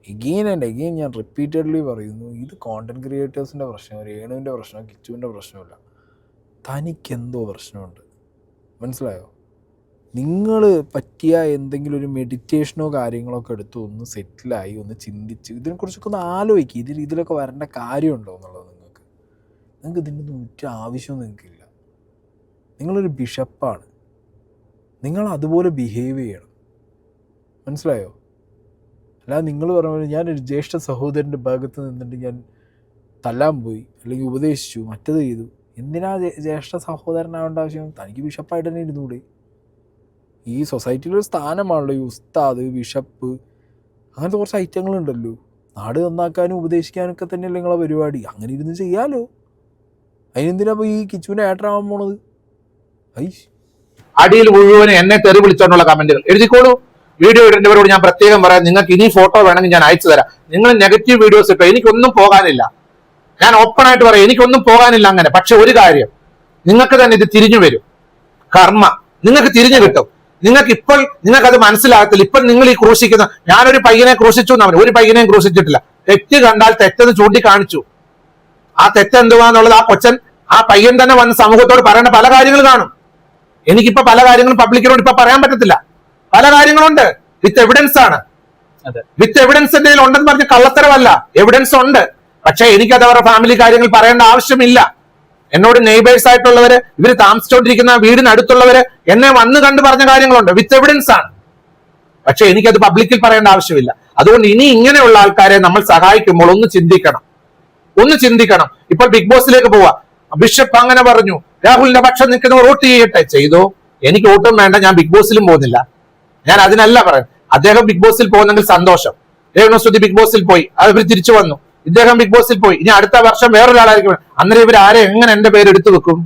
എഗെയിൻ ആൻഡ് എഗെയിൻ ഞാൻ റിപ്പീറ്റഡ്ലി പറയുന്നു, ഇത് കോണ്ടന്റ് ക്രിയേറ്റേഴ്സിൻ്റെ പ്രശ്നം, രേണുവിൻ്റെ പ്രശ്നം, കിച്ചുവിൻ്റെ പ്രശ്നമല്ല. തനിക്കെന്തോ പ്രശ്നമുണ്ട്, മനസ്സിലായോ? നിങ്ങൾ പറ്റിയ എന്തെങ്കിലും ഒരു മെഡിറ്റേഷനോ കാര്യങ്ങളോ ഒക്കെ എടുത്ത് ഒന്ന് സെറ്റിലായി ഒന്ന് ചിന്തിച്ച് ഇതിനെക്കുറിച്ചൊക്കെ ഒന്ന് ആലോചിക്കുക. ഇതിലൊക്കെ വരേണ്ട കാര്യമുണ്ടോ എന്നുള്ളത്. നിങ്ങൾക്ക് ഇതിൻ്റെ ഒന്നും ആവശ്യം നിങ്ങൾക്കില്ല. നിങ്ങളൊരു ബിഷപ്പാണ്, നിങ്ങൾ അതുപോലെ ബിഹേവ് ചെയ്യണം, മനസ്സിലായോ? അല്ലാതെ നിങ്ങൾ പറഞ്ഞ ഞാനൊരു ജ്യേഷ്ഠ സഹോദരൻ്റെ ഭാഗത്ത് നിന്നിട്ട് ഞാൻ തല്ലാൻ പോയി അല്ലെങ്കിൽ ഉപദേശിച്ചു മറ്റത് ചെയ്തു. എന്തിനാ ജ്യേഷ്ഠ സഹോദരനാവേണ്ട ആവശ്യം? തനിക്ക് ബിഷപ്പായിട്ട് തന്നെ ഇരുന്നൂടെ? ഈ സൊസൈറ്റിയിലൊരു സ്ഥാനമാണല്ലോ ഈ ഉസ്താദ്, ബിഷപ്പ്, അങ്ങനത്തെ കുറച്ച് ഐറ്റങ്ങളുണ്ടല്ലോ. നാട് നന്നാക്കാനും ഉപദേശിക്കാനും ഒക്കെ തന്നെയല്ലേ നിങ്ങളെ പരിപാടി. അങ്ങനെ ഇരുന്ന് ചെയ്യാലോ. അതിനെന്തിനാ ഇപ്പോൾ ഈ കിച്ചുവിനെ ഏട്ടനാവാൻ പോണത്? അടിയിൽ മുഴുവൻ എന്നെ തെറി വിളിച്ചോണ്ടുള്ള കമന്റുകൾ എഴുതിക്കോളൂ. വീഡിയോ ഇടേണ്ടവരോട് ഞാൻ പ്രത്യേകം പറയാം, നിങ്ങൾക്ക് ഇനി ഫോട്ടോ വേണമെങ്കിൽ ഞാൻ അയച്ചു തരാം. നിങ്ങൾ നെഗറ്റീവ് വീഡിയോസ് ഇട്ടോ, എനിക്കൊന്നും പോകാനില്ല. ഞാൻ ഓപ്പൺ ആയിട്ട് പറയാം, എനിക്കൊന്നും പോകാനില്ല അങ്ങനെ. പക്ഷെ ഒരു കാര്യം, നിങ്ങൾക്ക് തന്നെ ഇത് തിരിഞ്ഞു വരും. കർമ്മ നിങ്ങൾക്ക് തിരിഞ്ഞു കിട്ടും. നിങ്ങൾക്കത് മനസ്സിലാകത്തില്ല. ഇപ്പം നിങ്ങൾ ഈ ക്രൂശിക്കുന്ന, ഞാനൊരു പയ്യനെ ക്രൂശിച്ചു എന്നവൻ ഒരു പയ്യനെയും ക്രൂശിച്ചിട്ടില്ല. തെറ്റ് കണ്ടാൽ തെറ്റെന്ന് ചൂണ്ടിക്കാണിച്ചു. ആ തെറ്റ് എന്തുവാന്നുള്ളത് ആ പയ്യൻ തന്നെ വന്ന് സമൂഹത്തോട് പറയേണ്ട പല കാര്യങ്ങൾ കാണും. എനിക്കിപ്പോ പല കാര്യങ്ങളും പബ്ലിക്കിനോട് ഇപ്പൊ പറയാൻ പറ്റത്തില്ല. പല കാര്യങ്ങളുണ്ട്. വിത്ത് എവിഡൻസ് ആണ്. വിത്ത് എവിഡൻസ് എന്തെങ്കിലും ഉണ്ടെന്ന് പറഞ്ഞ് കള്ളത്തരമല്ല, എവിഡൻസ് ഉണ്ട്. പക്ഷെ എനിക്കത് അവരുടെ ഫാമിലി കാര്യങ്ങൾ പറയേണ്ട ആവശ്യമില്ല. എന്നോട് നെയ്ബേഴ്സ് ആയിട്ടുള്ളവര്, ഇവര് താമസിച്ചുകൊണ്ടിരിക്കുന്ന വീടിനടുത്തുള്ളവര് എന്നെ വന്ന് കണ്ടു പറഞ്ഞ കാര്യങ്ങളുണ്ട്. വിത്ത് എവിഡൻസ് ആണ്. പക്ഷെ എനിക്കത് പബ്ലിക്കിൽ പറയേണ്ട ആവശ്യമില്ല. അതുകൊണ്ട് ഇനി ഇങ്ങനെയുള്ള ആൾക്കാരെ നമ്മൾ സഹായിക്കുമ്പോൾ ഒന്ന് ചിന്തിക്കണം. ഇപ്പോൾ ബിഗ് ബോസിലേക്ക് പോവാ. ബിഷപ്പ് അങ്ങനെ പറഞ്ഞു, രാഹുലിന്റെ പക്ഷം നിൽക്കുന്നവർ വോട്ട് ചെയ്യട്ടെ. ചെയ്തോ, എനിക്ക് വോട്ടും വേണ്ട, ഞാൻ ബിഗ് ബോസിലും പോകുന്നില്ല. ഞാൻ അതിനല്ല പറയുന്നത്. അദ്ദേഹം ബിഗ് ബോസിൽ പോകുന്നെങ്കിൽ സന്തോഷം. രേണുസുതി ബിഗ് ബോസിൽ പോയി, അവർ തിരിച്ചു വന്നു. ഇദ്ദേഹം ബിഗ് ബോസിൽ പോയി. ഇനി അടുത്ത വർഷം വേറൊരാളായിരിക്കും. അന്നേരം ഇവർ ആരെ എങ്ങനെ എന്റെ പേര് എടുത്തു വെക്കും?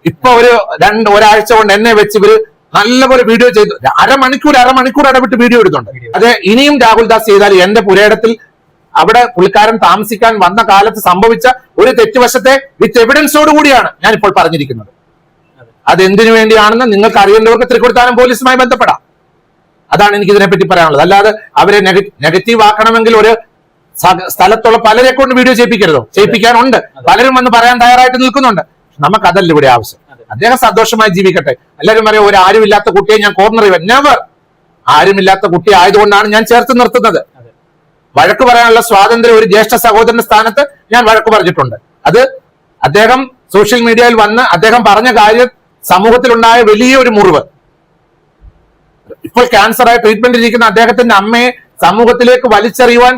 ഇപ്പൊ ഒരാഴ്ച കൊണ്ട് എന്നെ വെച്ച് ഇവര് നല്ലപോലെ വീഡിയോ ചെയ്തു. അരമണിക്കൂർ ഇടവിട്ട് വീഡിയോ എടുത്തുണ്ട്. അതെ, ഇനിയും രാഹുൽ ദാസ് ചെയ്താൽ എന്റെ പുരയിടത്തിൽ അവിടെ പുള്ളിക്കാരൻ താമസിക്കാൻ വന്ന കാലത്ത് സംഭവിച്ച ഒരു തെറ്റുവശത്തെ വിത്ത് എവിഡൻസോട് കൂടിയാണ് ഞാൻ ഇപ്പോൾ പറഞ്ഞിരിക്കുന്നത്. അതെന്തിനു വേണ്ടിയാണെന്ന് നിങ്ങൾക്ക് അറിയേണ്ടവർക്ക് തൃക്കൊടിത്താനം പോലീസുമായി ബന്ധപ്പെടാം. അതാണ് എനിക്ക് ഇതിനെപ്പറ്റി പറയാനുള്ളത്. അല്ലാതെ അവരെ നെഗറ്റീവ് ആക്കണമെങ്കിൽ ഒരു സ്ഥലത്തുള്ള പലരെ കൊണ്ട് വീഡിയോ ചെയ്യിപ്പിക്കാനുണ്ട്. പലരും വന്ന് പറയാൻ തയ്യാറായിട്ട് നിൽക്കുന്നുണ്ട്. നമുക്കതല്ല ഇവിടെ ആവശ്യം. അദ്ദേഹം സന്തോഷമായി ജീവിക്കട്ടെ. എല്ലാവരും പറയാം ഒരു ആരുമില്ലാത്ത കുട്ടിയെ ഞാൻ കോർണർ ചെയ്യുക. നെവർ. ആരുമില്ലാത്ത കുട്ടി ആയതുകൊണ്ടാണ് ഞാൻ ചേർത്ത് നിർത്തുന്നത്. വഴക്ക് പറയാനുള്ള സ്വാതന്ത്ര്യം ഒരു ജ്യേഷ്ഠ സഹോദരന്റെ സ്ഥാനത്ത് ഞാൻ വഴക്ക് പറഞ്ഞിട്ടുണ്ട്. അത് അദ്ദേഹം സോഷ്യൽ മീഡിയയിൽ വന്ന് അദ്ദേഹം പറഞ്ഞ കാര്യം സമൂഹത്തിലുണ്ടായ വലിയൊരു മുറിവ്. ഇപ്പോൾ ക്യാൻസറായി ട്രീറ്റ്മെന്റ് ഇരിക്കുന്ന അദ്ദേഹത്തിന്റെ അമ്മയെ സമൂഹത്തിലേക്ക് വലിച്ചെറിയുവാൻ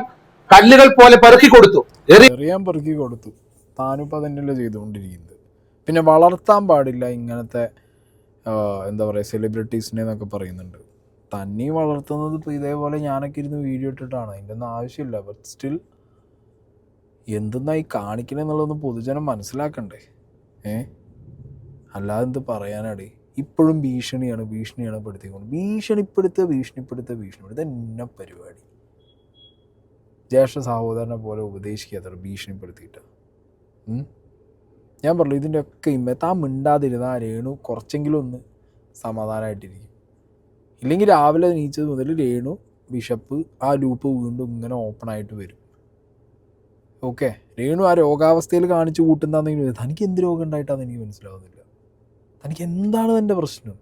കല്ലുകൾ പോലെ പെറുക്കി കൊടുത്തു. എറിയാൻ പെറുക്കി കൊടുത്തു. താനിപ്പോൾ തന്നെയല്ലേ ചെയ്തുകൊണ്ടിരിക്കുന്നത്. പിന്നെ വളർത്താൻ പാടില്ല ഇങ്ങനത്തെ എന്താ പറയുക സെലിബ്രിറ്റീസിനെ എന്നൊക്കെ പറയുന്നുണ്ട്. തന്നെ വളർത്തുന്നത് ഇപ്പോൾ ഇതേപോലെ ഞാനൊക്കെ ഇരുന്ന് വീഡിയോ ഇട്ടിട്ടാണ്. അതിൻ്റെ ഒന്നും ആവശ്യമില്ല. ബട്ട് സ്റ്റിൽ എന്തെന്നായി കാണിക്കണമെന്നുള്ളതൊന്നും പൊതുജനം മനസ്സിലാക്കണ്ടേ? അല്ലാതെ എന്ത് പറയാനാടേ? ഇപ്പോഴും ഭീഷണിയാണ് പെടുത്തിക്കൊണ്ട് ഭീഷണിപ്പെടുത്തുക എന്ന പരിപാടി. ജ്യേഷ്ഠ സഹോദരനെ പോലെ ഉപദേശിക്കാത്ത ഭീഷണിപ്പെടുത്തിയിട്ട് ഞാൻ പറഞ്ഞു ഇതിൻ്റെ ഒക്കെ താൻ മിണ്ടാതിരുന്ന ആ രേണു കുറച്ചെങ്കിലും ഒന്ന് സമാധാനമായിട്ടിരിക്കും. ഇല്ലെങ്കിൽ രാവിലെ എണീച്ചത് മുതൽ രേണു ബിഷപ്പ് ആ ലൂപ്പ് വീണ്ടും ഇങ്ങനെ ഓപ്പൺ ആയിട്ട് വരും. ഓക്കെ, രേണു ആ രോഗാവസ്ഥയിൽ കാണിച്ചു കൂട്ടുന്നതെങ്കിൽ തനിക്ക് എന്ത് രോഗം ഉണ്ടായിട്ടാന്ന് എനിക്ക് മനസ്സിലാവുന്നില്ല. തനിക്ക് എന്താണ് തൻ്റെ പ്രശ്നം?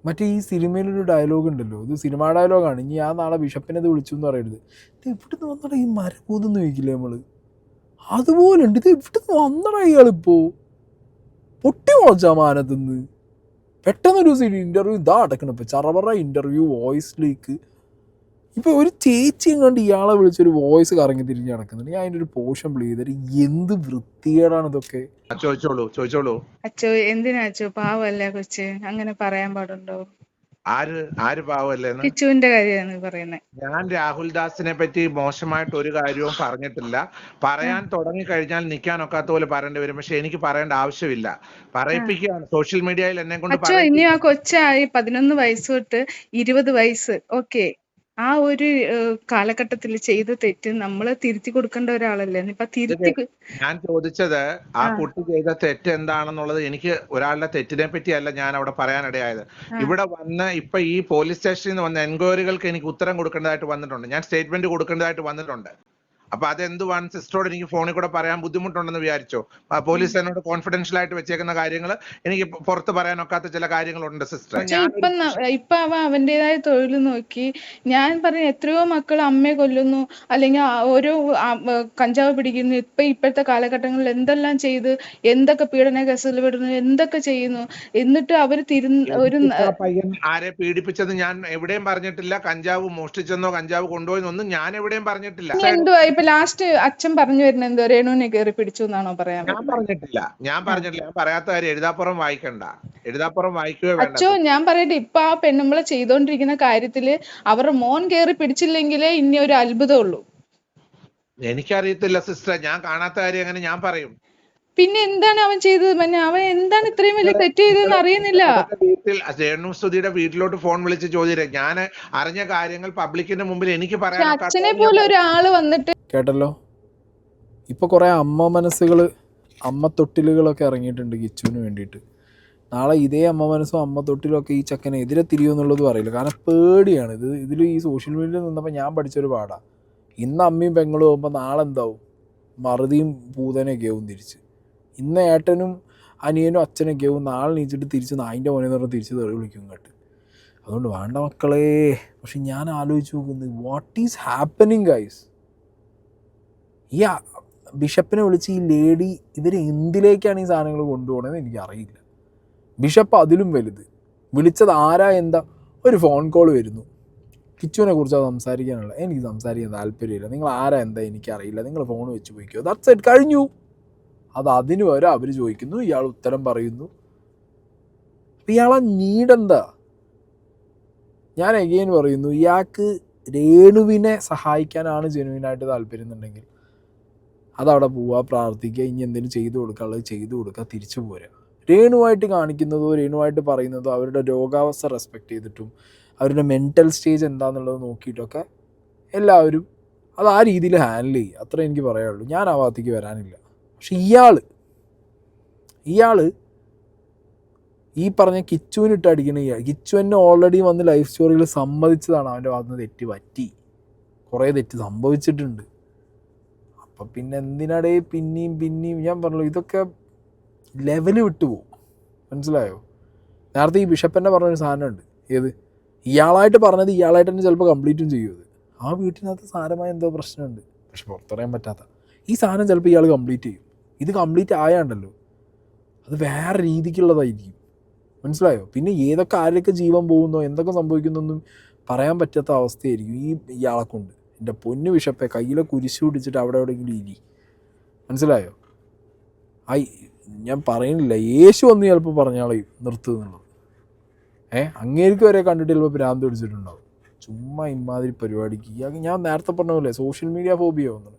മറ്റേ ഈ സിനിമയിലൊരു ഡയലോഗ് ഉണ്ടല്ലോ, ഇത് സിനിമാ ഡയലോഗാണ്. ഇനി ആ നാളെ ബിഷപ്പിനെ ഇത് വിളിച്ചു എന്ന് പറയരുത്. ഇത് എവിടുന്ന് വന്നട ഈ മരക്കൂതെന്ന് ചോദിക്കില്ലേ നമ്മൾ? അതുപോലെ ഉണ്ട്. ഇത് എവിടുന്ന് വന്നട ഇയാളിപ്പോൾ പൊട്ടി മുളച്ചാ മാനത്തുനിന്ന്. പെട്ടെന്നൊരു ഇൻ്റർവ്യൂ ഇതാ അടക്കണം. ഇപ്പോൾ ചറവറ ഇൻ്റർവ്യൂ, വോയിസ് ലീക്ക്. ഇപ്പോൾ ഒരു ചേച്ചി എങ്ങാണ്ട് ഇയാളെ വിളിച്ചൊരു വോയിസ് കറങ്ങി തിരിഞ്ഞ് നടക്കുന്നുണ്ട്. ഞാൻ അതിൻ്റെ ഒരു പോർഷൻ പ്ലേ ചെയ്തിട്ട് എന്ത് വൃത്തികേടാണ് ഇതൊക്കെ. ചോദിച്ചോളൂ. അച്ചോ എന്തിനാ അച്ചോ? പാവല്ലേ കൊച്ച്, അങ്ങനെ പറയാൻ പാടുണ്ടോ? ആര് പാവല്ലേ? കിച്ചുവിന്റെ കാര്യമാണ് പറയുന്നത്. ഞാൻ രാഹുൽ ദാസിനെ പറ്റി മോശമായിട്ട് ഒരു കാര്യവും പറഞ്ഞിട്ടില്ല. പറയാൻ തുടങ്ങി കഴിഞ്ഞാൽ നിൽക്കാനൊക്കാത്ത പോലെ പറയേണ്ടി വരും. പക്ഷെ എനിക്ക് പറയേണ്ട ആവശ്യമില്ല. പറയിപ്പിക്കുകയാണ് സോഷ്യൽ മീഡിയയിൽ എന്നെ കൊണ്ട്. അച്ചോ ഇനി ആ കൊച്ചായി 11 വയസ്സ് തൊട്ട് 20 വയസ്സ്, ഓക്കെ, ആ ഒരു കാലഘട്ടത്തിൽ ചെയ്ത തെറ്റ് നമ്മള് തിരുത്തി കൊടുക്കേണ്ട ഒരാളല്ലേ? ഇപ്പൊ ഞാൻ ചോദിച്ചത് ആ കുട്ടി ചെയ്ത തെറ്റ് എന്താണെന്നുള്ളത്. എനിക്ക് ഒരാളുടെ തെറ്റിനെ പറ്റിയല്ല ഞാൻ അവിടെ പറയാനിടയായത്. ഇവിടെ വന്ന് ഇപ്പൊ ഈ പോലീസ് സ്റ്റേഷനിൽ നിന്ന് വന്ന എൻക്വയറികൾക്ക് എനിക്ക് ഉത്തരം കൊടുക്കേണ്ടതായിട്ട് വന്നിട്ടുണ്ട്. ഞാൻ സ്റ്റേറ്റ്മെന്റ് കൊടുക്കേണ്ടതായിട്ട് വന്നിട്ടുണ്ട്. അപ്പൊ അതെന്തുവാണ് സിസ്റ്ററോട് എനിക്ക് ഫോണിൽ കൂടെ പറയാൻ ബുദ്ധിമുട്ടുണ്ടെന്ന് വിചാരിച്ചോ? പോലീസ് എന്നോട് കോൺഫിഡൻഷ്യൽ ആയിട്ട് വെച്ചേക്കുന്ന കാര്യങ്ങൾ എനിക്ക് പുറത്ത് പറയാനൊക്കാത്ത ചില കാര്യങ്ങളുണ്ട് സിസ്റ്റർ. ഇപ്പൊ അവന്റേതായ തൊഴിൽ നോക്കി ഞാൻ പറഞ്ഞ എത്രയോ മക്കൾ അമ്മയെ കൊല്ലുന്നു, അല്ലെങ്കിൽ ഓരോ കഞ്ചാവ് പിടിക്കുന്നു. ഇപ്പോഴത്തെ കാലഘട്ടങ്ങളിൽ എന്തെല്ലാം ചെയ്ത് എന്തൊക്കെ പീഡന കേസുകൾ വിടുന്നു, എന്തൊക്കെ ചെയ്യുന്നു. എന്നിട്ട് അവര് ഒരു പയ്യൻ ആരെ പീഡിപ്പിച്ചത് ഞാൻ എവിടെയും പറഞ്ഞിട്ടില്ല. കഞ്ചാവ് മോഷ്ടിച്ചെന്നോ കഞ്ചാവ് കൊണ്ടുപോയെന്നൊന്നും ഞാൻ എവിടെയും പറഞ്ഞിട്ടില്ല. എന്തുവാ ഇപ്പൊ ലാസ്റ്റ് അച്ഛൻ പറഞ്ഞു വരുന്നത്? എന്തോ രേണുവിനെ കയറി പിടിച്ചു എന്നാണോ പറയാൻ? ഞാൻ പറഞ്ഞിട്ടില്ല. ഞാൻ പറയാത്ത കാര്യം എഴുതാപ്പുറം വായിക്കണ്ട. എഴുതാപ്പുറം വായിക്കുകയോ വേണ്ട. അച്ഛോ ഞാൻ പറയട്ടെ, ഇപ്പൊ ആ പെണ്ണുമ്പളെ ചെയ്തോണ്ടിരിക്കുന്ന കാര്യത്തില് അവരുടെ മോൻ കയറി പിടിച്ചില്ലെങ്കിലേ ഇനി ഒരു അത്ഭുതം ഉള്ളൂ. എനിക്കറിയത്തില്ല സിസ്റ്റർ. ഞാൻ കാണാത്ത കാര്യം എങ്ങനെ ഞാൻ പറയും? പിന്നെ എന്താണ് അവൻ ചെയ്തത്? അവൻ എന്താണ് ഇത്രയും വലിയ തെറ്റ് ചെയ്തതെന്ന് അറിയുന്നില്ല. വീട്ടിൽ രേണുസുധിയുടെ വീട്ടിലോട്ട് ഫോൺ വിളിച്ച് ചോദിച്ചേ. ഞാൻ അറിഞ്ഞ കാര്യങ്ങൾ പബ്ലിക്കിന്റെ മുമ്പിൽ എനിക്ക് പറയാൻ അച്ഛനെ പോലെ ഒരാള് വന്നിട്ട് കേട്ടല്ലോ. ഇപ്പൊ കുറെ അമ്മ മനസ്സുകൾ, അമ്മ തൊട്ടിലുകളൊക്കെ ഇറങ്ങിയിട്ടുണ്ട് കിച്ചുവിന് വേണ്ടിയിട്ട്. നാളെ ഇതേ അമ്മ മനസ്സും അമ്മ തൊട്ടിലൊക്കെ ഈ ചക്കനെ എതിരെ തിരിയുമെന്നുള്ളതും അറിയില്ല. കാരണം പേടിയാണ് ഇതിൽ ഈ സോഷ്യൽ മീഡിയയിൽ നിന്നപ്പോൾ ഞാൻ പഠിച്ചൊരു പാടാ. ഇന്ന് അമ്മയും പെങ്ങളും പോകുമ്പോൾ നാളെ എന്താവും? മറുതിയും പൂതനൊക്കെ ആവും തിരിച്ച്. ഇന്ന് ഏട്ടനും അനിയനും അച്ഛനൊക്കെ ആവും നാളെ നീച്ചിട്ട് തിരിച്ച് നായിൻ്റെ മോനെ പറഞ്ഞ് തിരിച്ച് തെറി വിളിക്കും ഇങ്ങോട്ട്. അതുകൊണ്ട് വേണ്ട മക്കളെ. പക്ഷെ ഞാൻ ആലോചിച്ച് നോക്കുന്നത് വാട്ട് ഈസ് ഹാപ്പനിങ് ഗൈസ്? ഈ ബിഷപ്പിനെ വിളിച്ച് ഈ ലേഡി ഇവർ എന്തിലേക്കാണ് ഈ സാധനങ്ങൾ കൊണ്ടുപോകണമെന്ന് എനിക്കറിയില്ല. ബിഷപ്പ് അതിലും വലുത്. വിളിച്ചത് ആരാ എന്താ? ഒരു ഫോൺ കോൾ വരുന്നു, കിച്ചുവിനെ കുറിച്ച് സംസാരിക്കാനുള്ള. എനിക്ക് സംസാരിക്കാൻ താല്പര്യമില്ല, നിങ്ങൾ ആരാ എന്താ എനിക്കറിയില്ല, നിങ്ങൾ ഫോൺ വെച്ച് പോയിക്കോ, ദാറ്റ്സ് ഇറ്റ്, കഴിഞ്ഞു. അത് അതിന് വരെ അവർ ചോദിക്കുന്നു, ഇയാൾ ഉത്തരം പറയുന്നു. ഇയാളെ നീടെന്താ? ഞാൻ എഗെയിൻ പറയുന്നു, ഇയാൾക്ക് രേണുവിനെ സഹായിക്കാനാണ് ജെനുവിനായിട്ട് താല്പര്യം എന്നുണ്ടെങ്കിൽ അതവിടെ പോവുക, പ്രാർത്ഥിക്കുക, ഇനി എന്തെങ്കിലും ചെയ്തു കൊടുക്കാനുള്ളത് ചെയ്തു കൊടുക്കുക, തിരിച്ചു പോരുക. രേണുവായിട്ട് കാണിക്കുന്നതോ രേണുവായിട്ട് പറയുന്നതോ അവരുടെ രോഗാവസ്ഥ റെസ്പെക്റ്റ് ചെയ്തിട്ടും അവരുടെ മെൻ്റൽ സ്റ്റേജ് എന്താണെന്നുള്ളത് നോക്കിയിട്ടൊക്കെ എല്ലാവരും അത് ആ രീതിയിൽ ഹാൻഡിൽ ചെയ്യുക. അത്രേ എനിക്ക് പറയാനുള്ളൂ. ഞാൻ ആ ഭാഗത്തേക്ക് വരാനില്ല. പക്ഷെ ഇയാൾ ഈ പറഞ്ഞ കിച്ചുവിനിട്ട് അടിക്കുന്ന കിച്ചു എന്നെ ഓൾറെഡി വന്ന് ലൈഫ് സ്റ്റോറിയിൽ സമ്മതിച്ചതാണ് അവൻ്റെ ഭാഗത്ത് നിന്ന് തെറ്റ് പറ്റി, കുറേ തെറ്റ് സംഭവിച്ചിട്ടുണ്ട്. അപ്പം പിന്നെ എന്തിനടേ പിന്നെയും ഞാൻ പറഞ്ഞല്ലോ, ഇതൊക്കെ ലെവല് വിട്ടുപോകും. മനസ്സിലായോ? നേരത്തെ ഈ ബിഷപ്പന്നെ പറഞ്ഞൊരു സാധനമുണ്ട്. ഏത്? ഇയാളായിട്ട് പറഞ്ഞത് ഇയാളായിട്ട് തന്നെ ചിലപ്പോൾ കംപ്ലീറ്റും ചെയ്യും. അത് ആ വീട്ടിനകത്ത് സാരമായ എന്തോ പ്രശ്നമുണ്ട്, പക്ഷെ പുറത്തറിയാൻ പറ്റാത്ത ഈ സാധനം ചിലപ്പോൾ ഇയാൾ കംപ്ലീറ്റ് ചെയ്യും. ഇത് കംപ്ലീറ്റ് ആയാണ്ടല്ലോ അത് വേറെ രീതിക്കുള്ളതായിരിക്കും. മനസ്സിലായോ? പിന്നെ ഏതൊക്കെ ആരൊക്കെ ജീവൻ പോകുന്നോ എന്തൊക്കെ സംഭവിക്കുന്നൊന്നും പറയാൻ പറ്റാത്ത അവസ്ഥയായിരിക്കും ഇയാളെ കൊണ്ട്. എൻ്റെ പൊന്നു ബിഷപ്പെ, കയ്യിലെ കുരിശ് പിടിച്ചിട്ട് അവിടെ എവിടെയെങ്കിലും ഇരി. മനസ്സിലായോ? ഞാൻ പറയുന്നില്ല, യേശു വന്ന് ചിലപ്പോൾ പറഞ്ഞാളെ നിർത്തുന്നുള്ളത്. അങ്ങേർക്ക് വരെ കണ്ടിട്ട് ചിലപ്പോൾ ഭ്രാന്ത് പിടിച്ചിട്ടുണ്ടാവും. ചുമ്മാ ഇമാതിരി പരിപാടിക്ക് ഞാൻ നേരത്തെ പറഞ്ഞ പോലെ സോഷ്യൽ മീഡിയ ഫോബിയ വന്നത്.